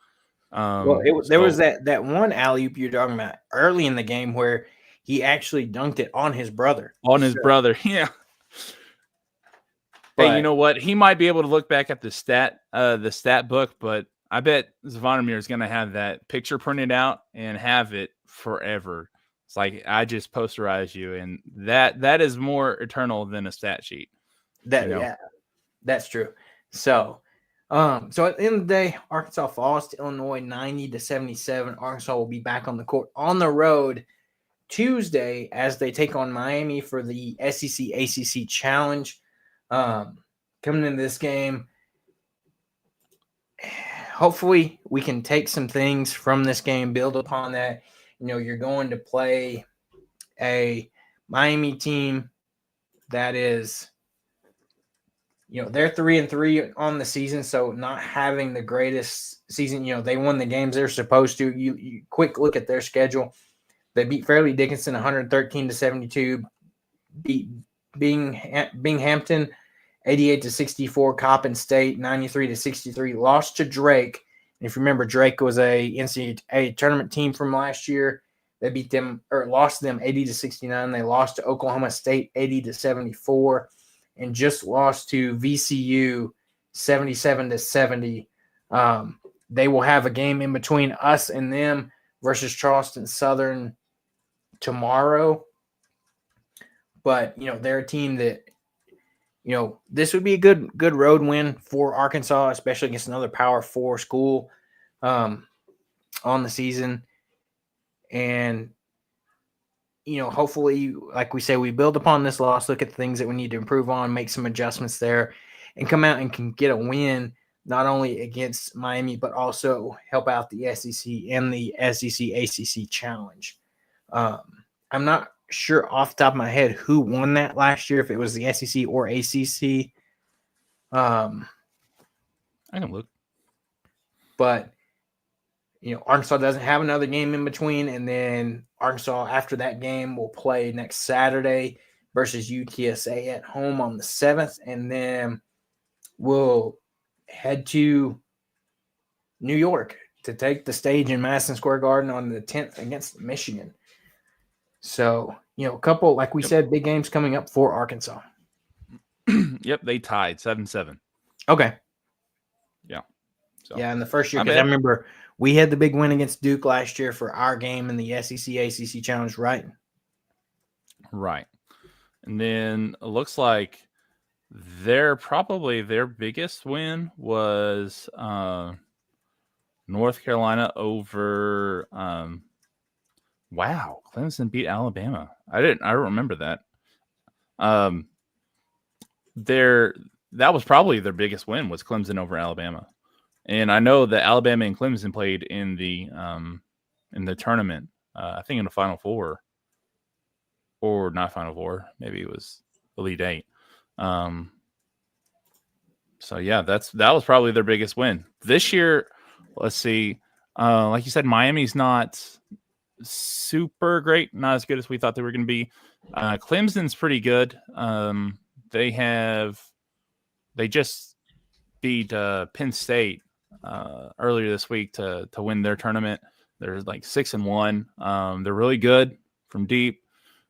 was that one alley-oop you're talking about early in the game where he actually dunked it on his brother. His brother, yeah. But hey, you know what? He might be able to look back at the stat book, but I bet Zvonimir is going to have that picture printed out and have it forever. It's like, I just posterized you, and that is more eternal than a stat sheet. Yeah, that's true. So at the end of the day, Arkansas falls to Illinois 90-77. Arkansas will be back on the court on the road Tuesday as they take on Miami for the SEC ACC Challenge. Coming into this game, hopefully we can take some things from this game, build upon that. You're going to play a Miami team that is, they're 3-3 on the season, so not having the greatest season. They won the games they're supposed to. You quick look at their schedule. They beat Fairleigh Dickinson 113-72, beat Binghamton 88-64, Coppin State 93-63, lost to Drake. And if you remember, Drake was a NCAA tournament team from last year. They beat them or lost them 80-69. They lost to Oklahoma State 80-74, and just lost to VCU 77-70. They will have a game in between us and them versus Charleston Southern tomorrow. But they're a team that, this would be a good road win for Arkansas, especially against another Power 4 school. on the season. And, hopefully, like we say, we build upon this loss, look at the things that we need to improve on, make some adjustments there, and come out and can get a win, not only against Miami, but also help out the SEC and the SEC ACC Challenge. I'm not sure off the top of my head who won that last year, if it was the SEC or ACC. I can look. But Arkansas doesn't have another game in between, and then Arkansas after that game will play next Saturday versus UTSA at home on the 7th, and then we'll head to New York to take the stage in Madison Square Garden on the 10th against Michigan. So, a couple, like we said, big games coming up for Arkansas. Yep, they tied 7-7. Okay. Yeah. So, yeah, in the first year, because I remember we had the big win against Duke last year for our game in the SEC ACC Challenge, right? Right. And then it looks like their biggest win was North Carolina over wow, Clemson beat Alabama. I don't remember that. That was probably their biggest win, was Clemson over Alabama. And I know that Alabama and Clemson played in the tournament. I think in the Final Four, or not Final Four. Maybe it was Elite Eight. So yeah, that was probably their biggest win this year. Let's see. Like you said, Miami's not super great, not as good as we thought they were going to be. Clemson's pretty good. They just beat Penn State earlier this week to win their tournament. They're like 6-1. They're really good from deep.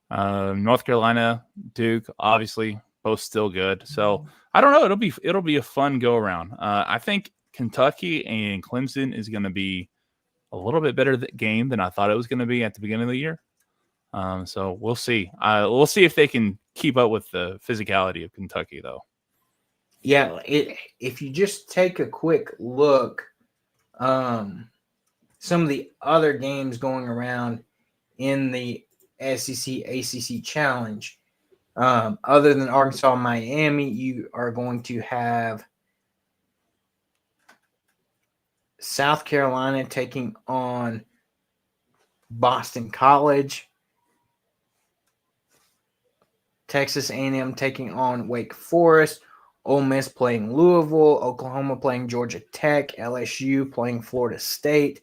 North Carolina, Duke, obviously both still good. So I don't know. It'll be a fun go around. I think Kentucky and Clemson is going to be a little bit better game than I thought it was going to be at the beginning of the year. So we'll see. We'll see if they can keep up with the physicality of Kentucky, though. Yeah, if you just take a quick look, some of the other games going around in the SEC ACC Challenge, other than Arkansas and Miami, you are going to have South Carolina taking on Boston College, Texas A&M taking on Wake Forest, Ole Miss playing Louisville, Oklahoma playing Georgia Tech, LSU playing Florida State,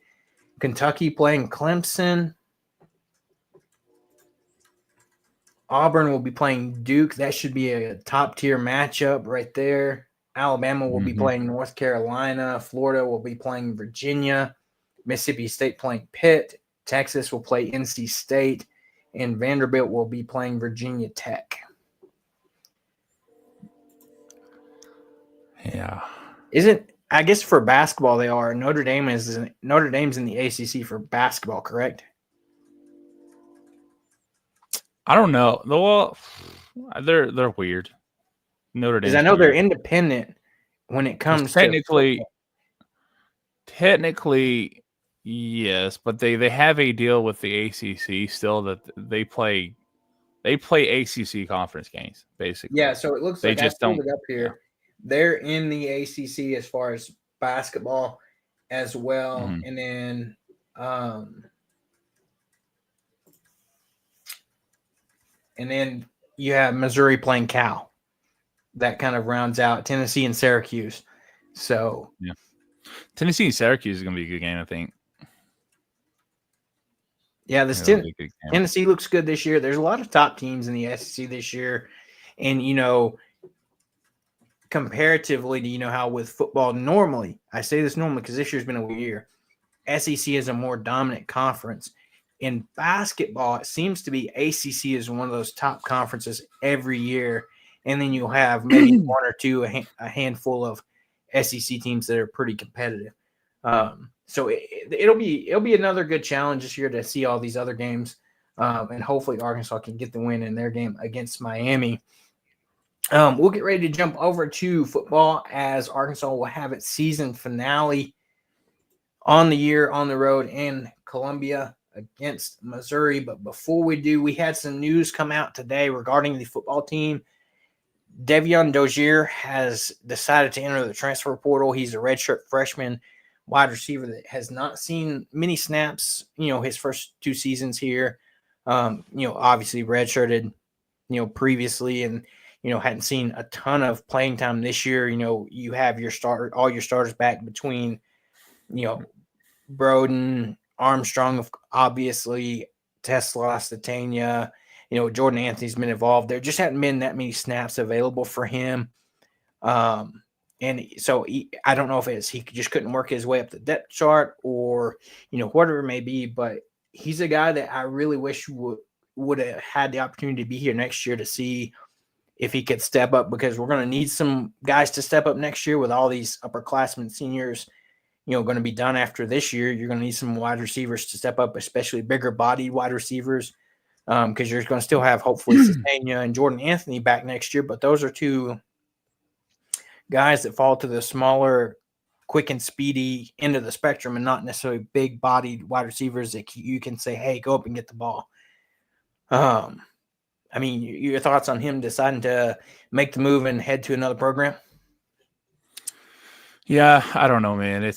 Kentucky playing Clemson, Auburn will be playing Duke. That should be a top-tier matchup right there. Alabama will be playing North Carolina. Florida will be playing Virginia. Mississippi State playing Pitt. Texas will play NC State. And Vanderbilt will be playing Virginia Tech. Yeah. I guess for basketball they are. Notre Dame's in the ACC for basketball, correct? I don't know. Well, they're weird. Notre Dame. Because I know they're independent when it comes to technically, yes, but they have a deal with the ACC still that they play ACC conference games basically. Yeah, so it looks they like just I don't pulled it up here. Yeah. They're in the ACC as far as basketball as well, and then you have Missouri playing Cal. That kind of rounds out Tennessee and Syracuse. So yeah, Tennessee and Syracuse is going to be a good game, I think. Yeah, Tennessee looks good this year. There's a lot of top teams in the SEC this year, and comparatively to how with football normally, I say this normally because this year's been a weird year. SEC is a more dominant conference. In basketball, it seems to be ACC is one of those top conferences every year, and then you'll have maybe one or two, a handful of SEC teams that are pretty competitive. So it'll be another good challenge this year to see all these other games, and hopefully Arkansas can get the win in their game against Miami. We'll get ready to jump over to football as Arkansas will have its season finale on the year on the road in Columbia against Missouri. But before we do, we had some news come out today regarding the football team. Devion Dozier has decided to enter the transfer portal. He's a redshirt freshman wide receiver that has not seen many snaps, his first 2 seasons here. Obviously redshirted, previously, and, hadn't seen a ton of playing time this year. You have all your starters back between, Broden, Armstrong, obviously, Tesla, Statania, Jordan Anthony's been involved. There just hadn't been that many snaps available for him. And so I don't know if he just couldn't work his way up the depth chart or, whatever it may be, but he's a guy that I really wish would have had the opportunity to be here next year to see if he could step up, because we're going to need some guys to step up next year with all these upperclassmen seniors, going to be done after this year. You're going to need some wide receivers to step up, especially bigger body wide receivers, because you're going to still have hopefully Sestania and Jordan Anthony back next year. But those are 2 guys that fall to the smaller, quick and speedy end of the spectrum, and not necessarily big bodied wide receivers that you can say, hey, go up and get the ball. I mean, your thoughts on him deciding to make the move and head to another program? Yeah, I don't know, man. It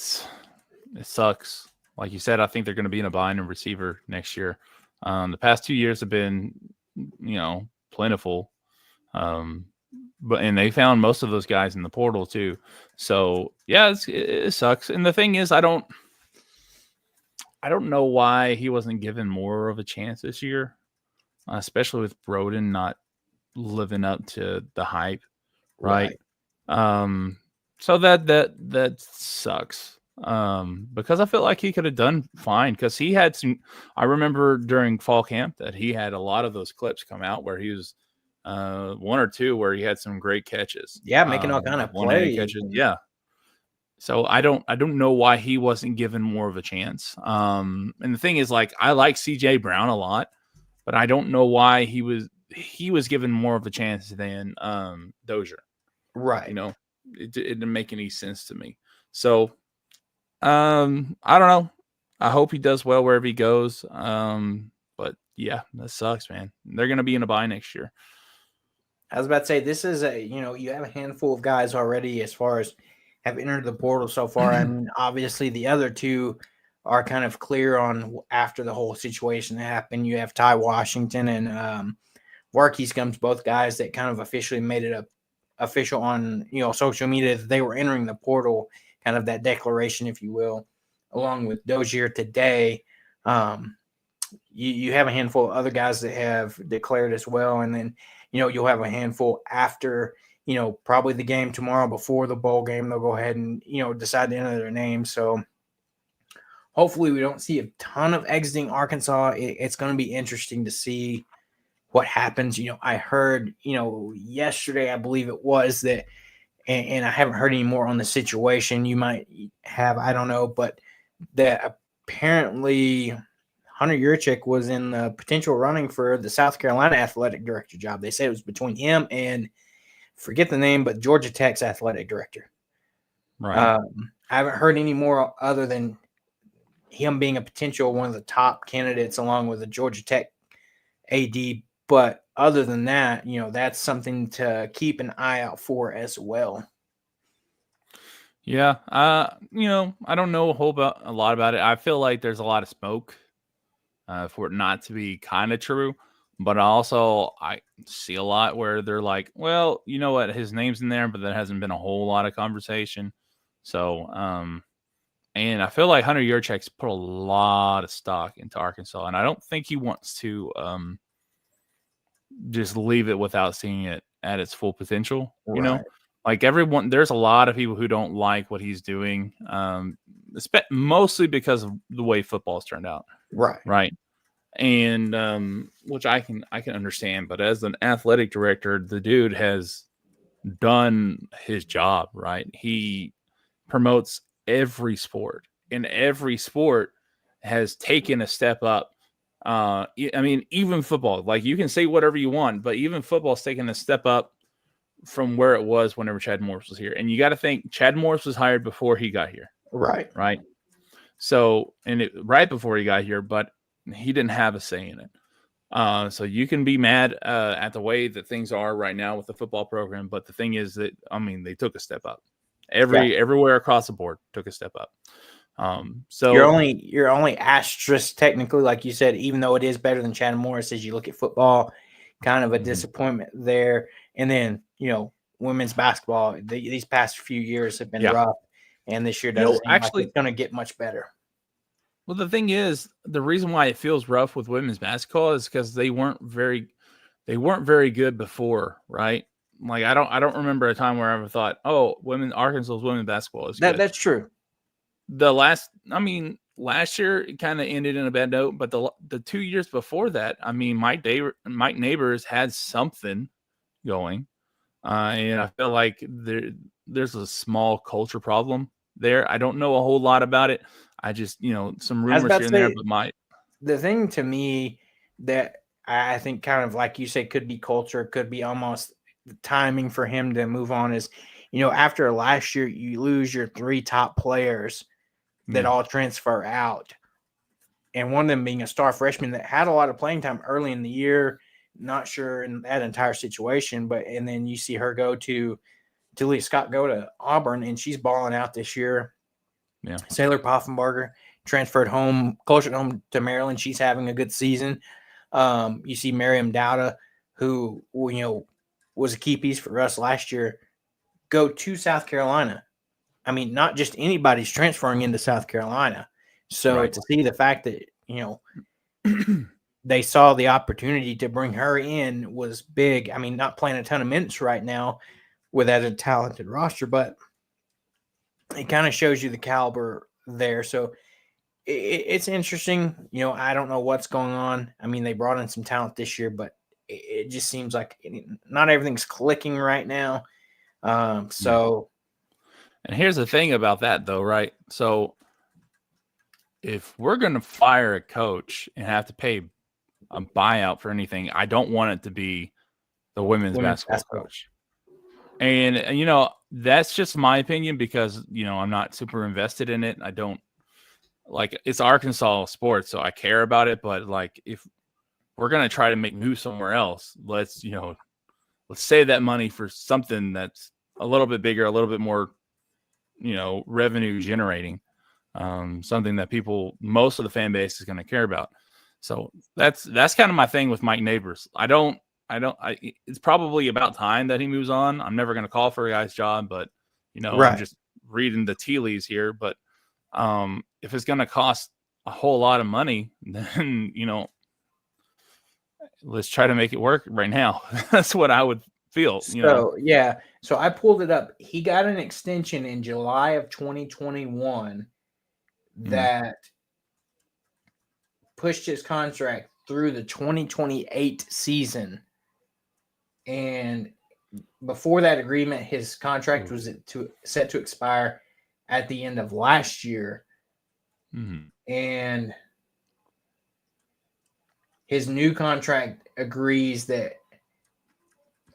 sucks. Like you said, I think they're going to be in a bind in receiver next year. The past 2 years have been, plentiful. And they found most of those guys in the portal too. So yeah, it sucks. And the thing is, I don't know why he wasn't given more of a chance this year, especially with Broden not living up to the hype, right? So that sucks. Because I feel like he could have done fine, because he had some. I remember during fall camp that he had a lot of those clips come out where he was 1 or 2 where he had some great catches. Yeah, making all kind of plays. Catches. Yeah. So I don't know why he wasn't given more of a chance. And the thing is, like, I like CJ Brown a lot, but I don't know why he was given more of a chance than Dozier. Right. It didn't make any sense to me. So I don't know. I hope he does well wherever he goes. But yeah, that sucks, man. They're going to be in a bye next year. I was about to say, this is you have a handful of guys already as far as have entered the portal so far. I mean, obviously the other 2 are kind of clear on after the whole situation happened. You have Ty Washington and Varkey Scums, both guys that kind of officially made it official on, social media that they were entering the portal, kind of that declaration, if you will, along with Dozier today. You have a handful of other guys that have declared as well. And then, you'll have a handful after, probably the game tomorrow before the bowl game. They'll go ahead and, decide to enter their name. So hopefully we don't see a ton of exiting Arkansas. It's going to be interesting to see what happens. I heard, yesterday, I believe it was that, and I haven't heard any more on the situation. You might have, I don't know, but that apparently Hunter Yurchek was in the potential running for the South Carolina athletic director job. They said it was between him and, forget the name, but Georgia Tech's athletic director. Right. I haven't heard any more other than him being a potential one of the top candidates along with the Georgia Tech AD. But other than that, that's something to keep an eye out for as well. Yeah. I don't know a lot about it. I feel like there's a lot of smoke for it not to be kind of true. But also, I see a lot where they're like, well, you know what? His name's in there, but there hasn't been a whole lot of conversation. So, and I feel like Hunter Yurchek's put a lot of stock into Arkansas, and I don't think he wants to just leave it without seeing it at its full potential. Right. Like everyone, there's a lot of people who don't like what he's doing, mostly because of the way football's turned out. Right. And which I can understand, but as an athletic director, the dude has done his job, right? He promotes every sport, and every sport has taken a step up. I mean, even football, like you can say whatever you want, but even football's taken a step up from where it was whenever Chad Morris was here. And you got to think Chad Morris was hired before he got here. Right. So, and right before he got here, but he didn't have a say in it. So you can be mad at the way that things are right now with the football program, but the thing is that they took a step up. Everywhere across the board took a step up. So you're only asterisk technically, like you said, even though it is better than Chad Morris as you look at football, kind of a disappointment there. And then women's basketball, these past few years have been rough, and this year doesn't seem like it's going to get much better. Well, the thing is, the reason why it feels rough with women's basketball is because they weren't very good before, right? Like I don't remember a time where I ever thought, oh, Arkansas's women's basketball is good. That's true. Last year it kind of ended in a bad note, but the 2 years before that, Mike Neighbors had something going, and I feel like there's a small culture problem there. I don't know a whole lot about it. I just some rumors here and there, but the thing to me that I think kind of like you say could be culture, could be almost the timing for him to move on is, after last year you lose your 3 top players that all transfer out. And one of them being a star freshman that had a lot of playing time early in the year, not sure in that entire situation, and then you see her go to Lee Scott go to Auburn, and she's balling out this year. Yeah. Sailor Poffenbarger transferred closer home to Maryland. She's having a good season. You see Miriam Dowda, who was a key piece for us last year, go to South Carolina. Not just anybody's transferring into South Carolina. So to see the fact that, they saw the opportunity to bring her in was big. Not playing a ton of minutes right now with a talented roster, but it kind of shows you the caliber there. So it's interesting. I don't know what's going on. They brought in some talent this year, but it just seems like not everything's clicking right now. And here's the thing about that, though, right? So if we're going to fire a coach and have to pay a buyout for anything, I don't want it to be the women's basketball coach. And that's just my opinion because, I'm not super invested in it. I don't it's Arkansas sports, so I care about it. But if we're going to try to make moves somewhere else, let's save that money for something that's a little bit bigger, a little bit more, revenue generating, something that most of the fan base is going to care about. So that's kind of my thing with Mike Neighbors. It's probably about time that he moves on. I'm never going to call for a guy's job, but I'm just reading the tea leaves here. But if it's going to cost a whole lot of money, then let's try to make it work right now. That's what I would feel. So I pulled it up. He got an extension in July of 2021 that pushed his contract through the 2028 season. And before that agreement, his contract was set to expire at the end of last year. And his new contract agrees that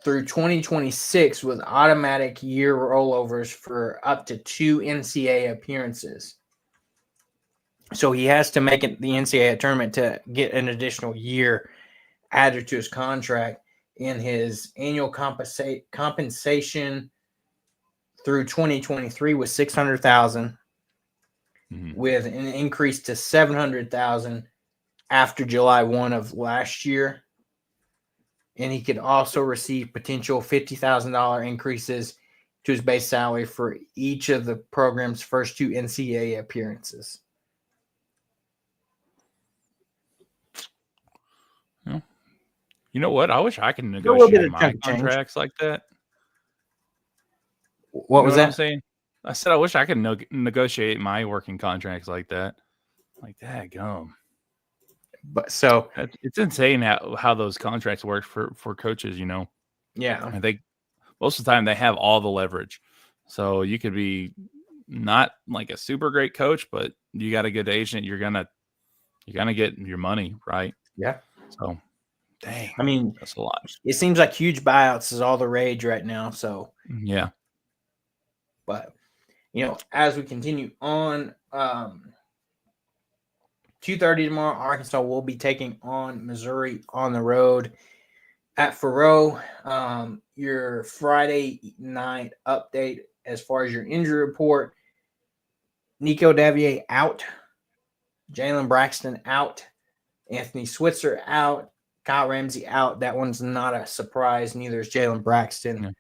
through 2026 with automatic year rollovers for up to 2 NCAA appearances. So he has to make it the NCAA tournament to get an additional year added to his contract. In his annual compensation through 2023 was $600,000, with an increase to $700,000 after July 1 of last year. And he could also receive potential $50,000 increases to his base salary for each of the program's first 2 NCAA appearances. Yeah. You know what? I wish I could negotiate my contracts like that. What was that? I'm saying? I said I wish I could negotiate my working contracts like that. Like that, gum. But so it's insane how those contracts work for coaches. Yeah, I think most of the time they have all the leverage. So you could be not like a super great coach, but you got a good agent. You're gonna get your money, right? Yeah. So, dang. That's a lot. It seems like huge buyouts is all the rage right now. So yeah. But as we continue on, 2:30 tomorrow, Arkansas will be taking on Missouri on the road at Faroe. Your Friday night update as far as your injury report: Nico Davier out, Jalen Braxton out, Anthony Switzer out, Kyle Ramsey out. That one's not a surprise. Neither is Jalen Braxton.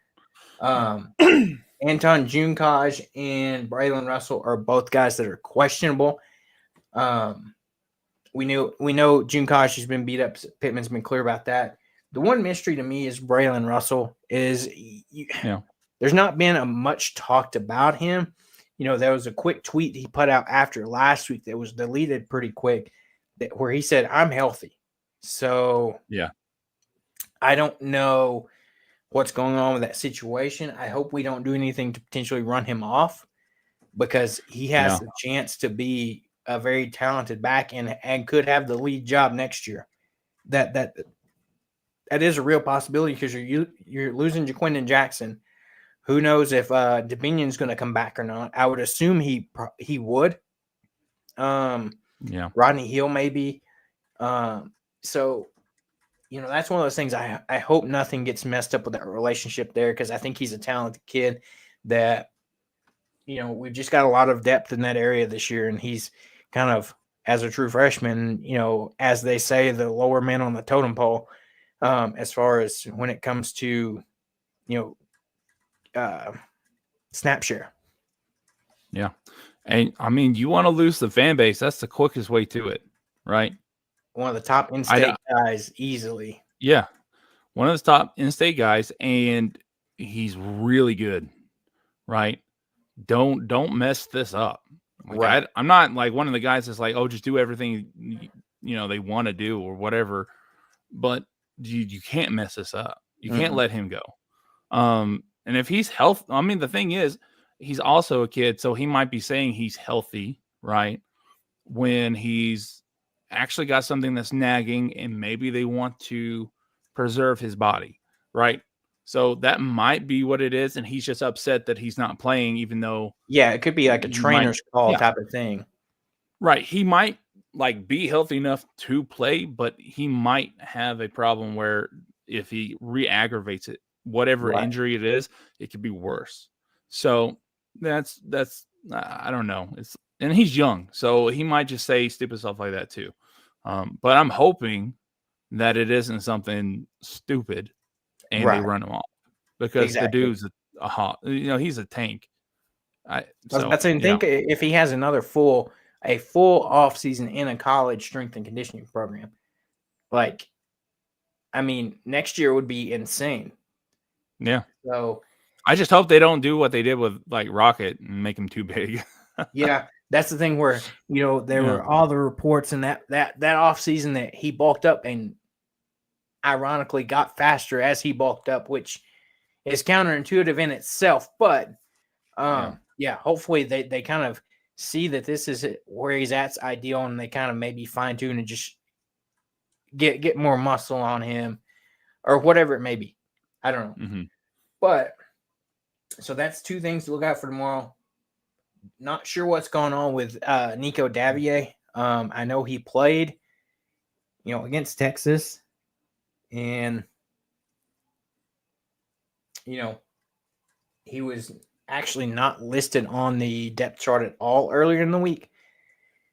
Anton Junkaj and Braylon Russell are both guys that are questionable. We know Junkaj has been beat up. Pittman's been clear about that. The one mystery to me is Braylon Russell. There's not been a much talked about him. There was a quick tweet he put out after last week that was deleted pretty quick, where he said, "I'm healthy." So I don't know what's going on with that situation. I hope we don't do anything to potentially run him off, because he has the chance to be a very talented back and could have the lead job next year. That is a real possibility, because you're losing Jaquindon Jackson. Who knows if Dominion going to come back or not? I would assume he would. Rodney Hill maybe. So that's one of those things. I hope nothing gets messed up with that relationship there, because I think he's a talented kid that we've just got a lot of depth in that area this year, and he's kind of, as a true freshman, as they say, the lower man on the totem pole, as far as when it comes to snap share. Yeah. And I mean, you want to lose the fan base, that's the quickest way to it, right? One of the top in-state guys, easily. Yeah. One of the top in-state guys, and he's really good, right? Don't mess this up. Right. I'm not like one of the guys that's like, oh, just do everything they want to do or whatever. But you can't mess this up. You can't let him go. And if he's healthy, I mean, the thing is, he's also a kid, so he might be saying he's healthy, right? When he's actually got something that's nagging, and maybe they want to preserve his body, right? So that might be what it is, and he's just upset that he's not playing, even though it could be like a trainer's call type of thing. Right. He might be healthy enough to play, but he might have a problem where if he re-aggravates it, whatever injury it is, it could be worse. So that's I don't know. And he's young, so he might just say stupid stuff like that too. But I'm hoping that it isn't something stupid and they run him off, because the dude's a hot. He's a tank. I was about to say, think if he has a full off season in a college strength and conditioning program, next year would be insane. Yeah. So I just hope they don't do what they did with Rocket and make him too big. Yeah, that's the thing where there were all the reports in that off season that he bulked up and ironically got faster as he bulked up, which is counterintuitive in itself. But hopefully they kind of see that this is where he's at's ideal, and they kind of maybe fine tune and just get more muscle on him or whatever it may be. I don't know. But so that's two things to look out for tomorrow. Not sure what's going on with Nico Davier. I know he played, against Texas, and he was actually not listed on the depth chart at all earlier in the week.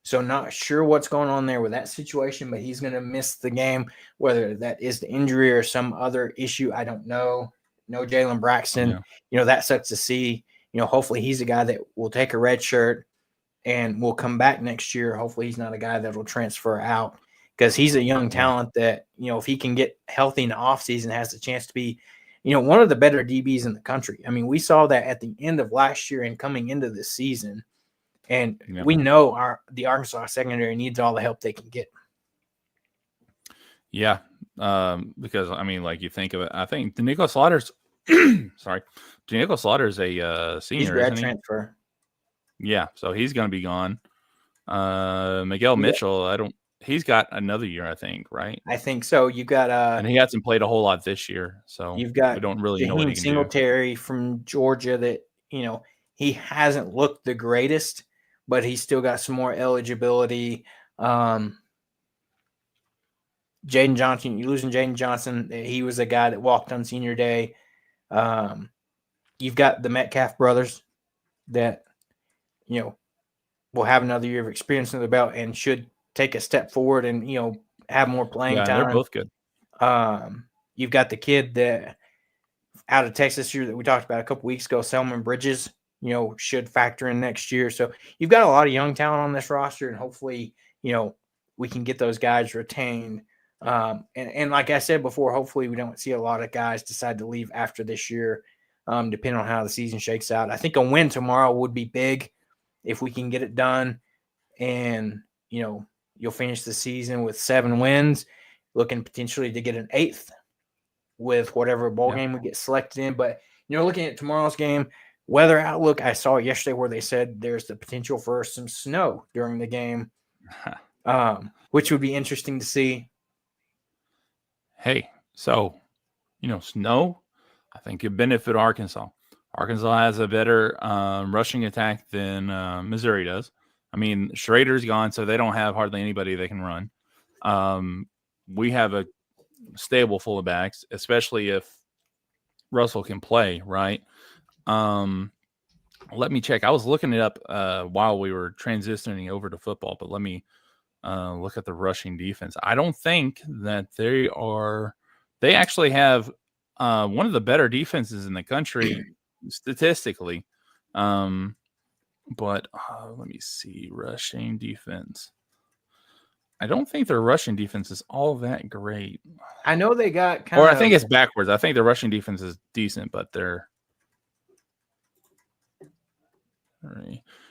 So not sure what's going on there with that situation, but he's going to miss the game, whether that is the injury or some other issue. I don't know. No Jalen Braxton. That sucks to see. Hopefully he's a guy that will take a red shirt and will come back next year. Hopefully he's not a guy that will transfer out, because he's a young talent that, if he can get healthy in the offseason, has the chance to be, one of the better DBs in the country. I mean, we saw that at the end of last year and coming into this season. And we know the Arkansas secondary needs all the help they can get. Yeah. Because, you think of it, I think Danico Slaughter's Danico Slaughter's a senior, he's grad isn't he? transfer. Yeah, so he's going to be gone. Miguel Mitchell, he's got another year, I think, right? I think so. You got and he hasn't played a whole lot this year, so you've got we don't really know what he can Singletary from Georgia that, he hasn't looked the greatest, but he's still got some more eligibility. Jaden Johnson, you're losing Jaden Johnson. He was a guy that walked on senior day. You've got the Metcalf brothers that, will have another year of experience under the belt and should take a step forward and, have more playing Yeah, they're time. both good. You've got the kid that out of Texas here that we talked about a couple weeks ago, Selman Bridges, should factor in next year. So you've got a lot of young talent on this roster, and hopefully, we can get those guys retained. And like I said before, hopefully we don't see a lot of guys decide to leave after this year, depending on how the season shakes out. I think a win tomorrow would be big if we can get it done. And, you'll finish the season with 7 wins, looking potentially to get an 8th with whatever bowl game we get selected in. But, looking at tomorrow's game, weather outlook, I saw yesterday where they said there's the potential for some snow during the game, which would be interesting to see. Hey, so, snow, I think could benefit Arkansas. Arkansas has a better rushing attack than Missouri does. I mean, Schrader's gone, so they don't have hardly anybody they can run. We have a stable full of backs, especially if Russell can play, right? Let me check. I was looking it up while we were transitioning over to football, but let me look at the rushing defense. I don't think that they actually have one of the better defenses in the country statistically. But let me see. Rushing defense. I don't think their rushing defense is all that great. I know they got Or I think it's backwards. I think their rushing defense is decent, but they're...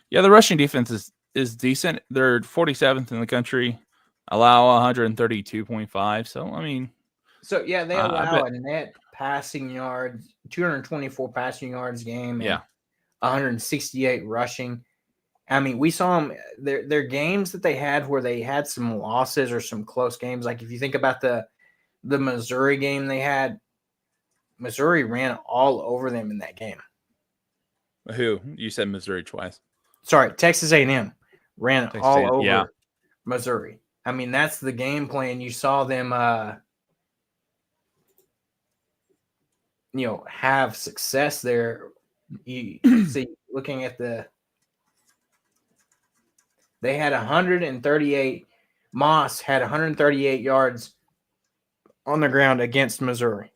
Yeah, the rushing defense is decent. They're 47th in the country, allow 132.5. So, I mean... So, yeah, they allow a net passing yards, 224 passing yards a game. And 168 rushing. I mean, we saw them. Their games that they had where they had some losses or some close games. Like if you think about the Missouri game they had, Missouri ran all over them in that game. Who? You said Missouri twice. Sorry, Texas A&M ran all over Missouri. I mean, that's the game plan. You saw them, have success there. You see, looking at they had 138. Moss had 138 yards on the ground against Missouri.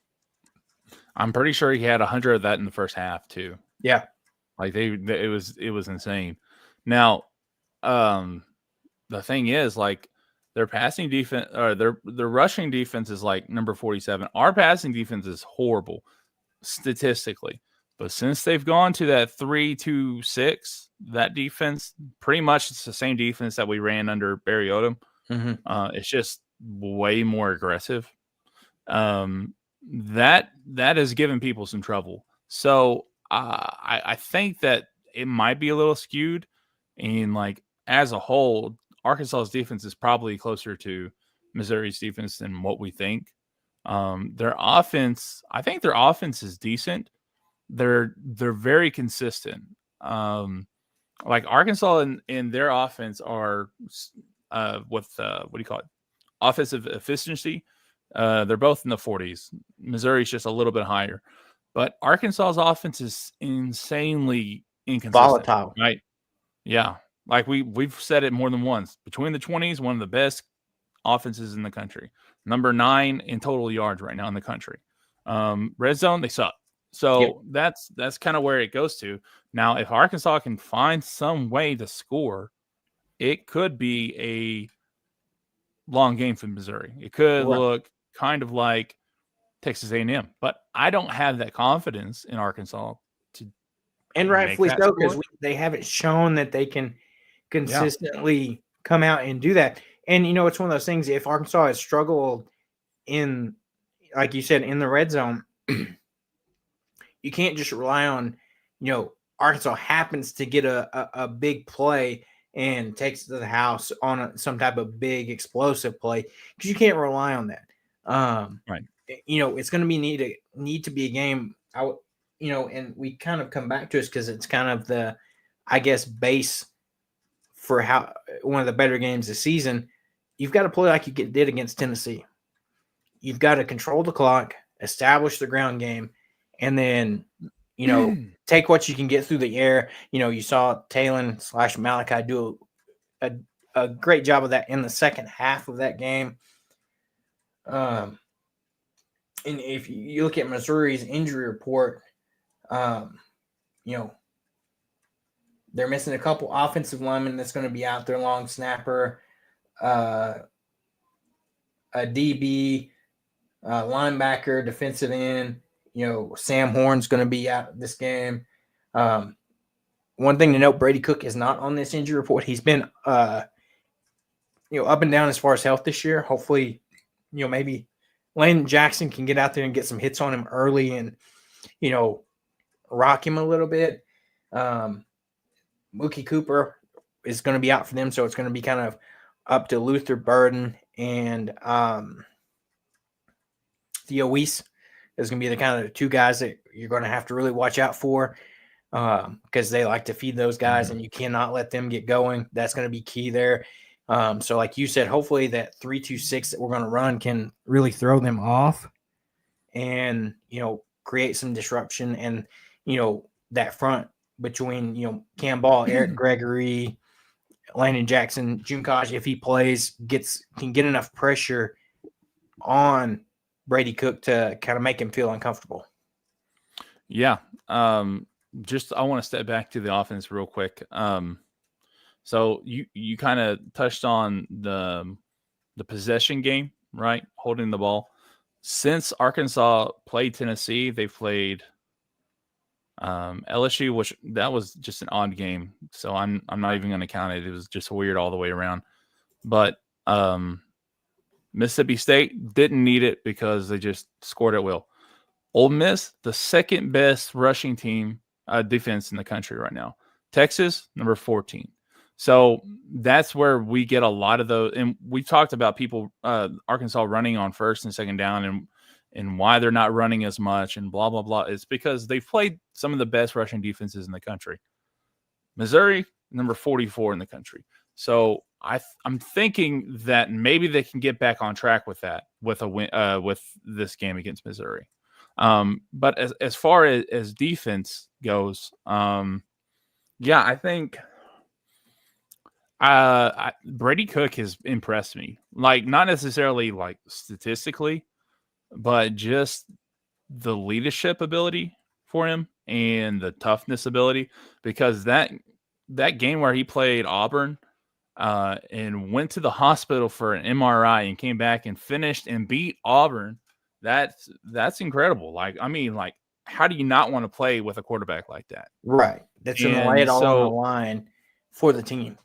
I'm pretty sure he had 100 of that in the first half too. Yeah, like it was insane. Now, the thing is, like, their passing defense or their rushing defense is like number 47. Our passing defense is horrible statistically. But since they've gone to that 3-2-6, that defense, pretty much it's the same defense that we ran under Barry Odom. Mm-hmm. It's just way more aggressive. That has given people some trouble. So I think that it might be a little skewed. And like as a whole, Arkansas's defense is probably closer to Missouri's defense than what we think. Their offense, I think their offense is decent. They're very consistent. Like Arkansas in their offense are with what do you call it? Offensive efficiency. They're both in the 40s. Missouri's just a little bit higher, but Arkansas's offense is insanely inconsistent. Volatile, right? Yeah, like we've said it more than once. Between the 20s, one of the best offenses in the country. Number 9 in total yards right now in the country. Red zone, they suck. So that's kind of where it goes to. Now, if Arkansas can find some way to score, it could be a long game for Missouri. It could look kind of like Texas A&M, but I don't have that confidence in Arkansas to. And rightfully so, because they haven't shown that they can consistently come out and do that. And, it's one of those things, if Arkansas has struggled in, like you said, in the red zone, you can't just rely on, Arkansas happens to get a big play and takes it to the house on some type of big explosive play, because you can't rely on that. Right. It's going to need to be a game. And we kind of come back to this because it's kind of the, I guess, base for how one of the better games this season, you've got to play like you did against Tennessee. You've got to control the clock, establish the ground game, and then, take what you can get through the air. You saw Taylen/Malachi do a great job of that in the second half of that game. And if you look at Missouri's injury report, they're missing a couple offensive linemen that's going to be out there, long snapper, a DB, linebacker, defensive end. Sam Horn's going to be out this game. One thing to note, Brady Cook is not on this injury report. He's been, up and down as far as health this year. Hopefully, maybe Lane Jackson can get out there and get some hits on him early and, rock him a little bit. Mookie Cooper is going to be out for them, so it's going to be kind of up to Luther Burden and Theo Weiss is going to be the kind of two guys that you're going to have to really watch out for because they like to feed those guys, and you cannot let them get going. That's going to be key there. So like you said, hopefully that 3-2-6 that we're going to run can really throw them off and, create some disruption. And, that front between, Cam Ball, Eric Gregory, Landon Jackson, Junkosh, if he plays, can get enough pressure on Brady Cook to kind of make him feel uncomfortable. Yeah. I want to step back to the offense real quick. So you kind of touched on the possession game, right? Holding the ball. Since Arkansas played Tennessee, they played LSU, which that was just an odd game. So I'm not even going to count it. It was just weird all the way around. But Mississippi State didn't need it because they just scored at will. Ole Miss, the second best rushing team defense in the country right now. Texas, number 14. So that's where we get a lot of those. And we talked about people, Arkansas running on first and second down and why they're not running as much and blah, blah, blah. It's because they've played some of the best rushing defenses in the country. Missouri, number 44 in the country. So I'm thinking that maybe they can get back on track with that with a win, with this game against Missouri. But as far as defense goes, I think Brady Cook has impressed me. Like, not necessarily like statistically, but just the leadership ability for him and the toughness ability. Because that game where he played Auburn and went to the hospital for an MRI and came back and finished and beat Auburn, that's incredible. Like, I mean, like, how do you not want to play with a quarterback like that? Right. That's going to lay it all on the line for the team.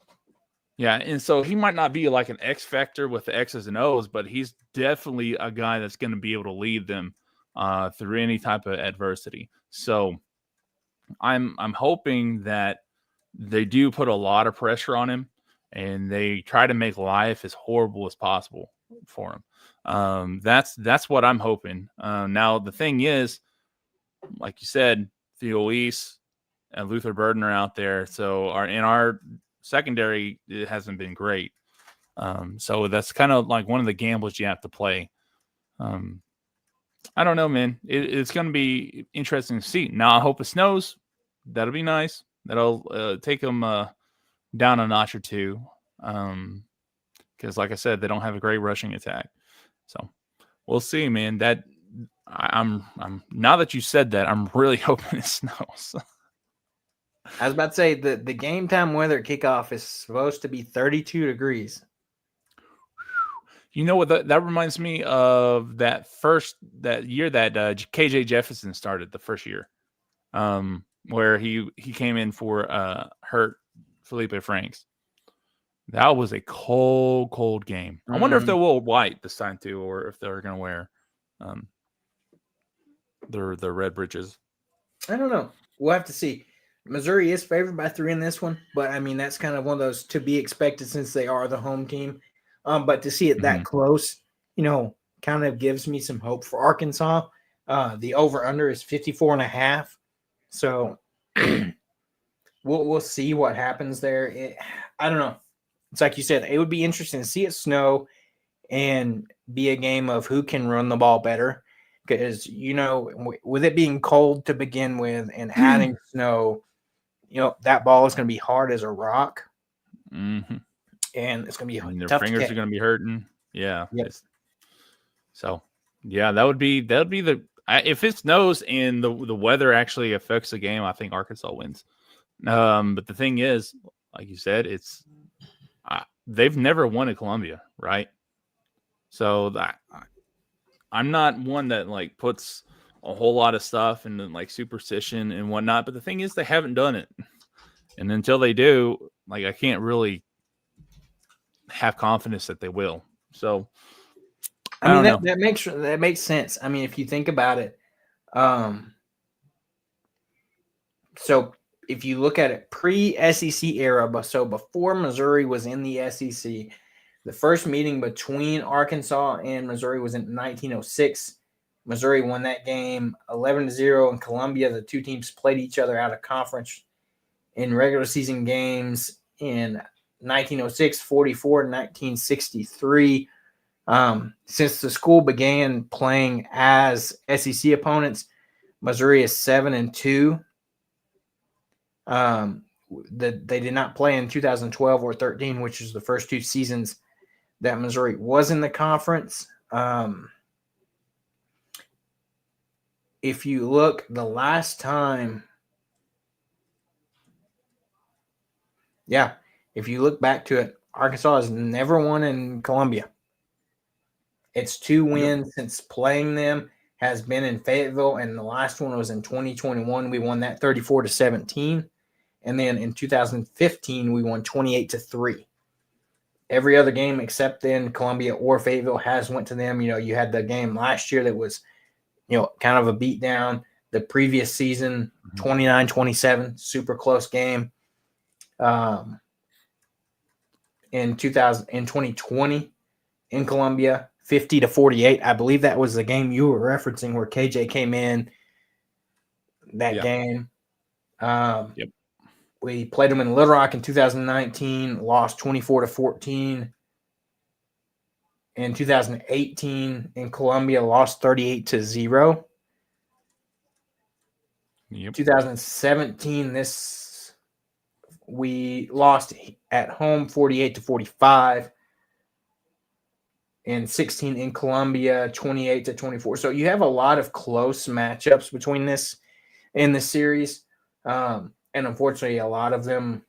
Yeah, and so he might not be like an X factor with the X's and O's, but he's definitely a guy that's going to be able to lead them through any type of adversity. So I'm hoping that they do put a lot of pressure on him and they try to make life as horrible as possible for him. That's what I'm hoping. Now the thing is, like you said, Theo Weiss and Luther Burden are out there, so our secondary, it hasn't been great. So that's kind of like one of the gambles you have to play. I don't know, man. It's going to be interesting to see. Now, I hope it snows. That'll be nice. That'll take them down a notch or two. Because, like I said, they don't have a great rushing attack. So we'll see, man. That I'm now that you said that, I'm really hoping it snows. I was about to say the game time weather kickoff is supposed to be 32 degrees. You know what? That reminds me of that year that KJ Jefferson started, the first year, where he came in for hurt Felipe Franks. That was a cold game. I wonder if they will white this time too, or if they're going to wear their red breeches. I don't know. We'll have to see. Missouri is favored by 3 in this one, but I mean that's kind of one of those to be expected since they are the home team. But to see it that close, kind of gives me some hope for Arkansas. The over/under is 54.5. So, we'll see what happens there. I don't know. It's like you said, it would be interesting to see it snow and be a game of who can run the ball better. Because, with it being cold to begin with and adding snow, that ball is going to be hard as a rock. Mm-hmm. And it's going to be And their tough to fingers catch. are going to be hurting. Yeah. Yep. So, yeah, that would be if it snows and the weather actually affects the game, I think Arkansas wins. But the thing is, like you said, they've never won at Columbia, right? So I'm not one that like puts a whole lot of stuff into like superstition and whatnot. But the thing is, they haven't done it, and until they do, like I can't really have confidence that they will. So I mean, don't know. that makes sense. I mean, if you think about it, so if you look at it pre-SEC era, but so before Missouri was in the SEC, the first meeting between Arkansas and Missouri was in 1906. Missouri won that game 11-0 in Columbia. The two teams played each other out of conference in regular season games in 1906, 44, and 1963. Since the school began playing as SEC opponents, Missouri is 7-2. They did not play in 2012 or 13, which is the first two seasons that Missouri was in the conference. If you look, the last time, if you look back to it, Arkansas has never won in Columbia. Its 2 wins since playing them has been in Fayetteville, and the last one was in 2021. We won that 34-17. And then in 2015, we won 28-3. Every other game except then Columbia or Fayetteville has went to them. You had the game last year that was, kind of a beatdown. The previous season, 29-27, super close game. In 2020 in Columbia, 50-48. I believe that was the game you were referencing where KJ came in that game. We played them in Little Rock in 2019, lost 24-14. In 2018 in Columbia, lost 38-0. 2017, we lost at home 48-45. And 16 in Columbia, 28-24. So you have a lot of close matchups between this in the series. And unfortunately, a lot of them,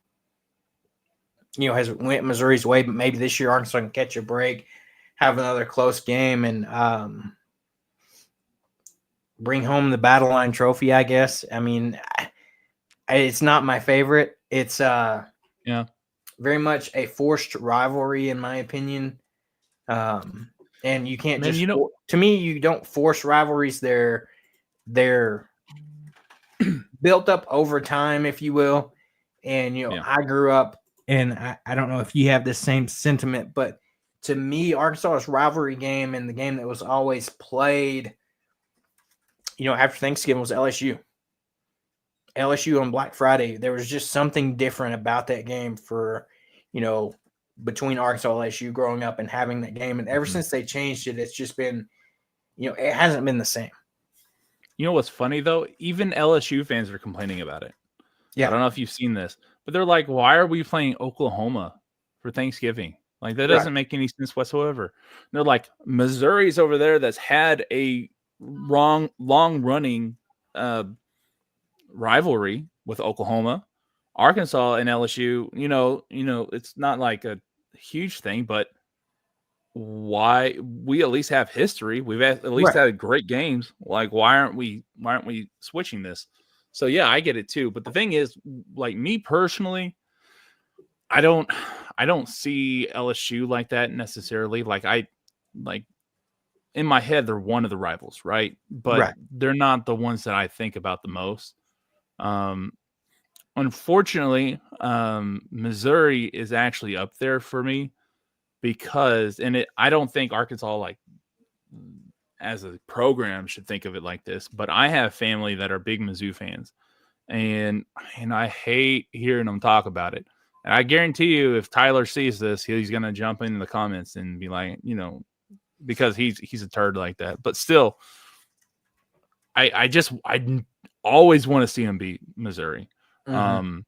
has went Missouri's way, but maybe this year Arkansas can catch a break, have another close game, and bring home the Battle Line Trophy, I guess. I mean, it's not my favorite. It's very much a forced rivalry, in my opinion. And you can't to me, you don't force rivalries. They're built up over time, if you will. And, I grew up, and I don't know if you have the same sentiment, but to me, Arkansas's rivalry game and the game that was always played, after Thanksgiving was LSU. LSU on Black Friday. There was just something different about that game for, between Arkansas and LSU growing up and having that game. And ever since they changed it, it's just been, it hasn't been the same. You know what's funny, though? Even LSU fans are complaining about it. Yeah. I don't know if you've seen this, but they're like, why are we playing Oklahoma for Thanksgiving? Like, that doesn't make any sense whatsoever. And they're like, Missouri's over there that's had a long-running rivalry with Oklahoma. Arkansas and LSU, it's not like a huge thing, but why we at least have history. We've at least had great games. Like, why aren't we switching this? So yeah, I get it too. But the thing is, like me personally, I don't see LSU like that necessarily. Like in my head, they're one of the rivals, right? But they're not the ones that I think about the most. Unfortunately, Missouri is actually up there for me because, I don't think Arkansas, like as a program, should think of it like this, but I have family that are big Mizzou fans, and I hate hearing them talk about it. And I guarantee you, if Tyler sees this, he's gonna jump in the comments and be like, because he's a turd like that. But still, I always want to see him beat Missouri. Mm-hmm.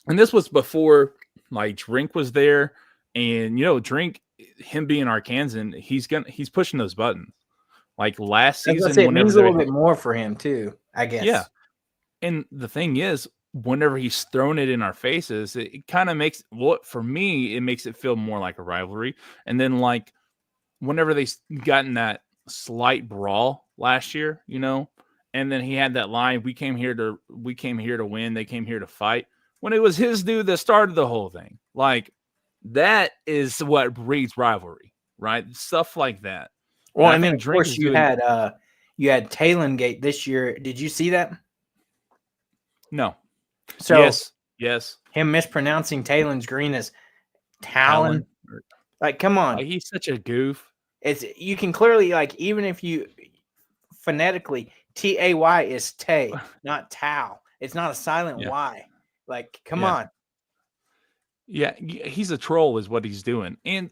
And this was before like Drink was there, and Drink, him being Arkansan, he's pushing those buttons. Like last I was gonna season, say it whenever means a little bit more for him too, I yeah, guess. and the thing is, whenever he's thrown it in our faces, it kind of makes for me, it makes it feel more like a rivalry. And then like whenever they got in that slight brawl last year, and then he had that line, we came here to win, they came here to fight. When it was his dude that started the whole thing. Like that is what breeds rivalry, right? Stuff like that. Well, And I and then think of Drink course is doing you had Taylen-Gate this year. Did you see that? no. So Yes. him mispronouncing Talen's green as Talon. Talon. Like, come on. Like, he's such a goof. You can clearly, like, even if you phonetically, Tay is Tay, not Tau. It's not a silent Yeah. Y. Like, come on. Yeah, he's a troll is what he's doing. And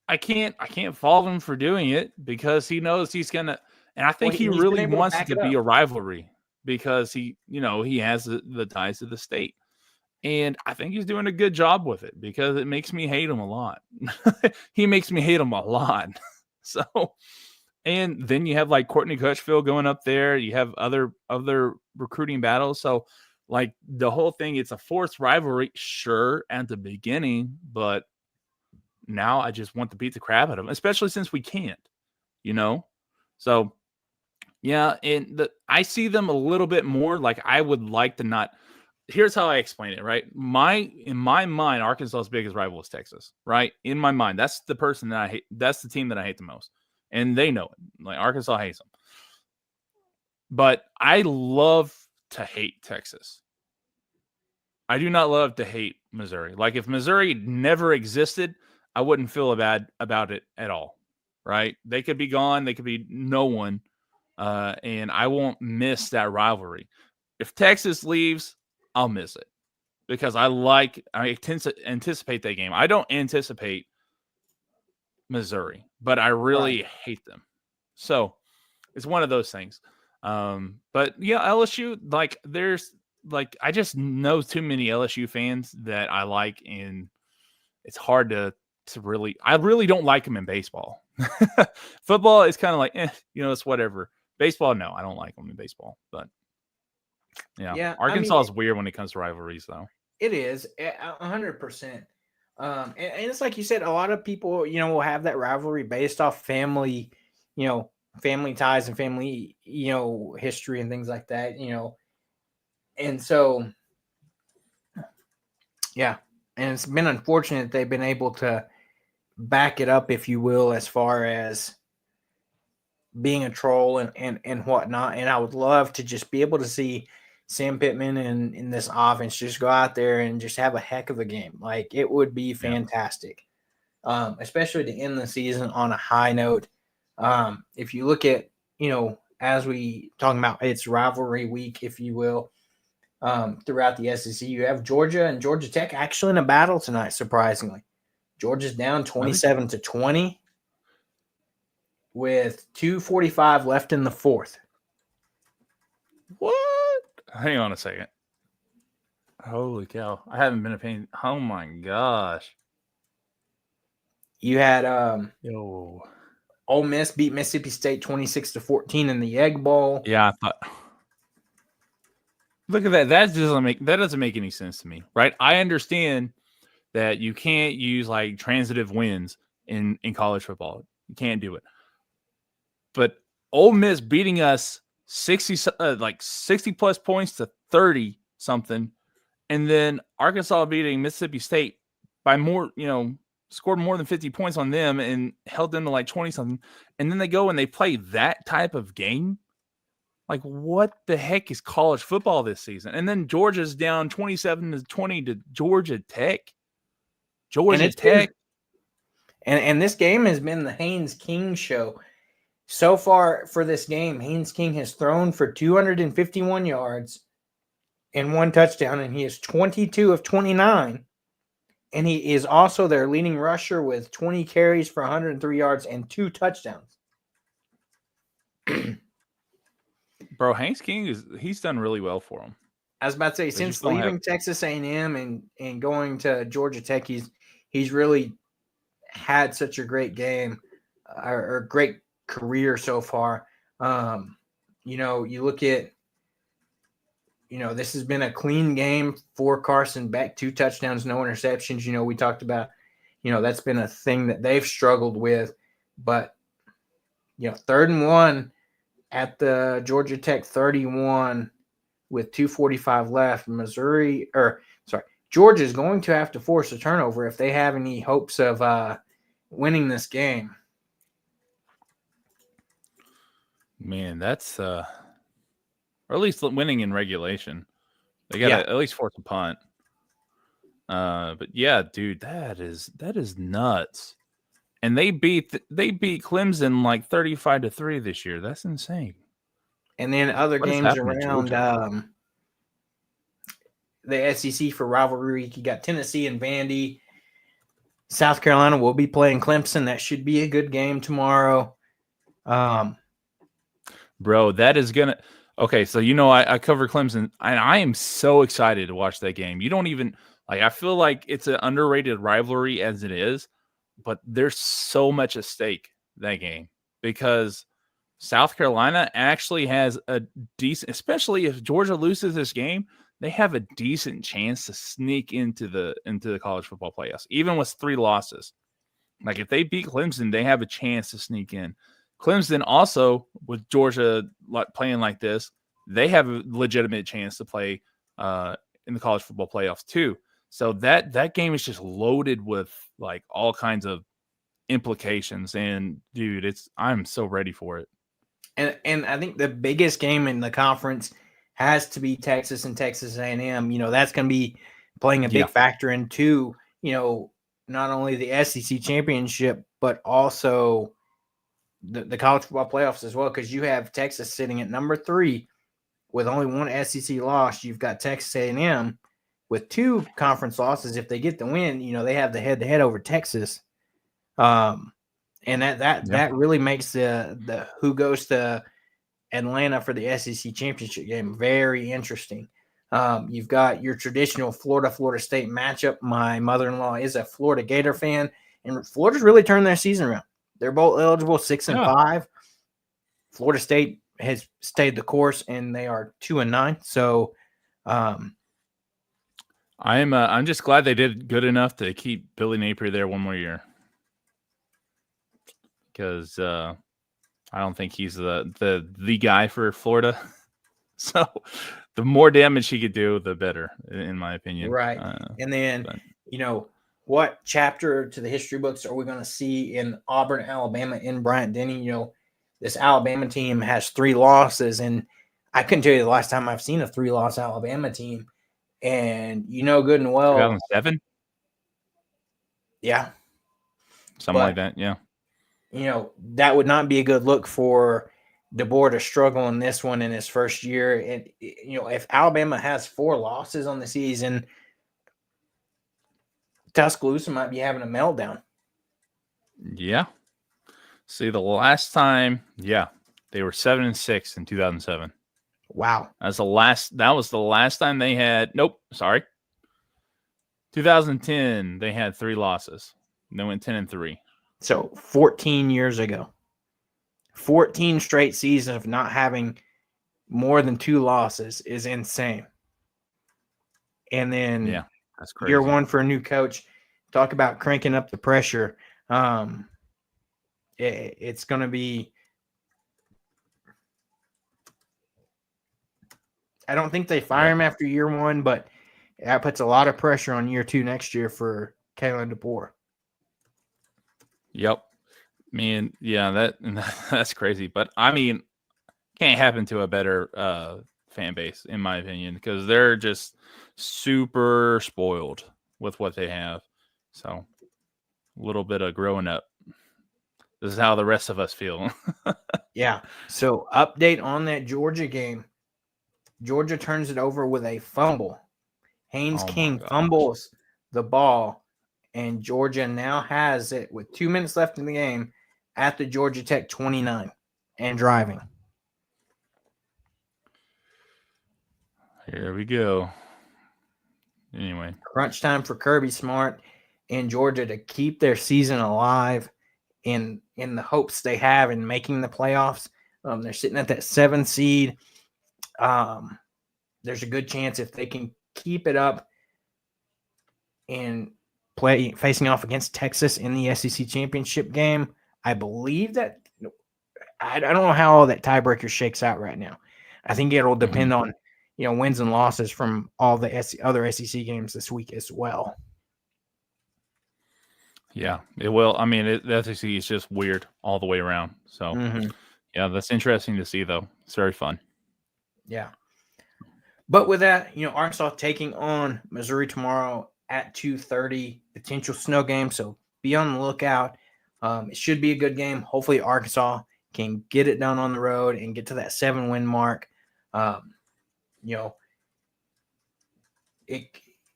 I can't fault him for doing it because he knows he's gonna, and I think he He's been really able to wants back it to it be up. a rivalry because he has the ties to the state. And I think he's doing a good job with it because it makes me hate him a lot. He makes me hate him a lot. So, and then you have like Courtney Crutchfield going up there. You have other recruiting battles. So, like the whole thing, it's a forced rivalry, sure, at the beginning, but now I just want to beat the crap out of them, especially since we can't, So, yeah, and I see them a little bit more like I would like to not. Here's how I explain it, right? In my mind, Arkansas's biggest rival is Texas, right? In my mind, that's the person that I hate. That's the team that I hate the most, and they know it. Like Arkansas hates them, but I love to hate Texas. I do not love to hate Missouri. Like if Missouri never existed, I wouldn't feel bad about it at all, right? They could be gone. They could be no one, and I won't miss that rivalry. If Texas leaves, I'll miss it because I anticipate that game. I don't anticipate Missouri, but I really hate them. So it's one of those things. But yeah, LSU, like there's like I just know too many LSU fans that I like, and it's hard to really. I really don't like them in baseball. Football is kind of like, it's whatever. Baseball, no, I don't like them in baseball. But yeah, Arkansas is weird when it comes to rivalries, though. It is 100%. And it's like you said, a lot of people, will have that rivalry based off family, family ties and family, history and things like that, And so, yeah. And it's been unfortunate they've been able to back it up, if you will, as far as being a troll and whatnot. And I would love to just be able to see Sam Pittman and in this offense just go out there and just have a heck of a game. Like it would be fantastic, especially to end the season on a high note. If you look at, as we talking about, it's rivalry week, if you will, throughout the SEC, you have Georgia and Georgia Tech actually in a battle tonight. Surprisingly, Georgia's down 27-20 with 2:45 left in the fourth. What? Hang on a second. Holy cow. I haven't been a pain. Oh my gosh. You had Ole Miss beat Mississippi State 26-14 in the Egg Bowl. Yeah, I thought. Look at that. That doesn't make any sense to me, right? I understand that you can't use like transitive wins in college football. You can't do it. But Ole Miss beating us 60 plus points to 30 something, and then Arkansas beating Mississippi State by more, scored more than 50 points on them and held them to like 20 something, and then they go and they play that type of game. Like, what the heck is college football this season? And then Georgia's down 27-20 to Georgia Tech. And this game has been the Haynes King show. So far for this game, Haynes King has thrown for 251 yards, and 1 touchdown, and he is 22 of 29. And he is also their leading rusher with 20 carries for 103 yards and 2 touchdowns. Bro, Hanks King he's done really well for him. I was about to say, since leaving Texas A&M and going to Georgia Tech, he's really had such a great game or great career so far. You look at, this has been a clean game for Carson Beck, 2 touchdowns, no interceptions. We talked about, that's been a thing that they've struggled with. But, 3rd and 1 at the Georgia Tech 31 with 2:45 left. Georgia is going to have to force a turnover if they have any hopes of winning this game. Man, that's or at least winning in regulation. They got to at least force a punt. But yeah, dude, that is nuts. And they beat Clemson like 35-3 this year. That's insane. And then other games around the SEC for rivalry week, you got Tennessee and Vandy. South Carolina will be playing Clemson. That should be a good game tomorrow. Bro, that is gonna. Okay, so I cover Clemson, and I am so excited to watch that game. You don't even I feel like it's an underrated rivalry as it is, but there's so much at stake that game because South Carolina actually has a decent, especially if Georgia loses this game, they have a decent chance to sneak into the college football playoffs, even with 3 losses. Like if they beat Clemson, they have a chance to sneak in. Clemson also, with Georgia playing like this, they have a legitimate chance to play in the college football playoffs too. So that game is just loaded with like all kinds of implications. And dude, I'm so ready for it. And I think the biggest game in the conference has to be Texas and Texas A&M. That's going to be playing a big factor into, not only the SEC championship, but also the college football playoffs as well, because you have Texas sitting at number 3 with only 1 SEC loss. You've got Texas A&M with 2 conference losses. If they get the win, they have the head-to-head over Texas. And that really makes the who goes to Atlanta for the SEC championship game very interesting. You've got your traditional Florida State matchup. My mother-in-law is a Florida Gator fan, and Florida's really turned their season around. They're both eligible 6-5. Florida State has stayed the course, and they are 2-9. So, I'm just glad they did good enough to keep Billy Napier there one more year, because I don't think he's the guy for Florida. So the more damage he could do, the better, in my opinion. Right. And then, what chapter to the history books are we going to see in Auburn, Alabama, in Bryant-Denny? This Alabama team has 3 losses, and I couldn't tell you the last time I've seen a 3-loss Alabama team. And good and well, 2007. Yeah, something like that. Yeah, that would not be a good look for DeBoer to struggle in this one in his first year. And if Alabama has 4 losses on the season, Tuscaloosa might be having a meltdown. Yeah. See, the last time, they were 7-6 in 2007. Wow. That was the last time they had. Nope, sorry. 2010, they had 3 losses. They went 10-3. So 14 years ago. 14 straight seasons of not having more than 2 losses is insane. And then that's crazy. Year 1 for a new coach. Talk about cranking up the pressure. It's going to be. I don't think they fire him after year 1, but that puts a lot of pressure on year 2 next year for Kalen DeBoer. Yep. Man, that's crazy. But I mean, can't happen to a better fan base, in my opinion, because they're just super spoiled with what they have. So a little bit of growing up. This is how the rest of us feel. Yeah. So update on that Georgia game. Georgia turns it over with a fumble. Haynes Oh my King gosh. fumbles the ball, and Georgia now has it with 2 minutes left in the game at the Georgia Tech 29 and driving. Here we go. Anyway. Crunch time for Kirby Smart and Georgia to keep their season alive in the hopes they have in making the playoffs. They're sitting at that 7 seed. There's a good chance if they can keep it up and play facing off against Texas in the SEC championship game. I believe that I don't know how all that tiebreaker shakes out right now. I think it'll depend on wins and losses from all the other SEC games this week as well. Yeah, it will. I mean, the SEC is just weird all the way around. So, yeah, that's interesting to see, though. It's very fun. Yeah. But with that, Arkansas taking on Missouri tomorrow at 2:30, potential snow game. So be on the lookout. It should be a good game. Hopefully Arkansas can get it done on the road and get to that 7-win mark.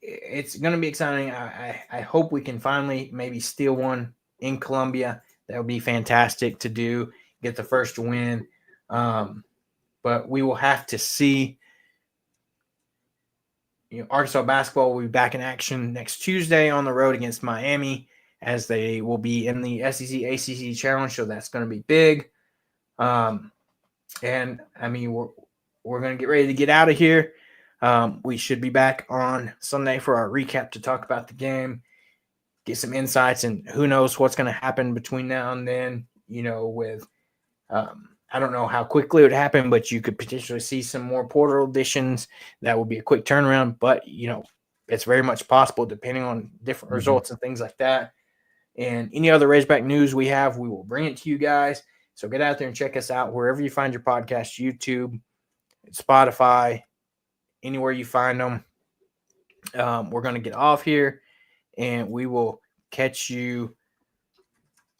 It's going to be exciting. I hope we can finally maybe steal one in Columbia. That would be fantastic to do, get the first win. But we will have to see. Arkansas basketball will be back in action next Tuesday on the road against Miami, as they will be in the SEC ACC Challenge. So that's going to be big. And I mean, we're going to get ready to get out of here. We should be back on Sunday for our recap to talk about the game, get some insights, and who knows what's going to happen between now and then. With I don't know how quickly it would happen, but you could potentially see some more portal additions. That would be a quick turnaround, but it's very much possible depending on different results and things like that. And any other Razorback news we have, we will bring it to you guys. So get out there and check us out wherever you find your podcast, YouTube, Spotify, anywhere you find them. We're going to get off here, and we will catch you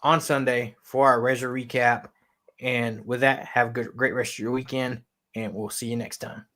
on Sunday for our Razor recap. And with that, have a great rest of your weekend, and we'll see you next time.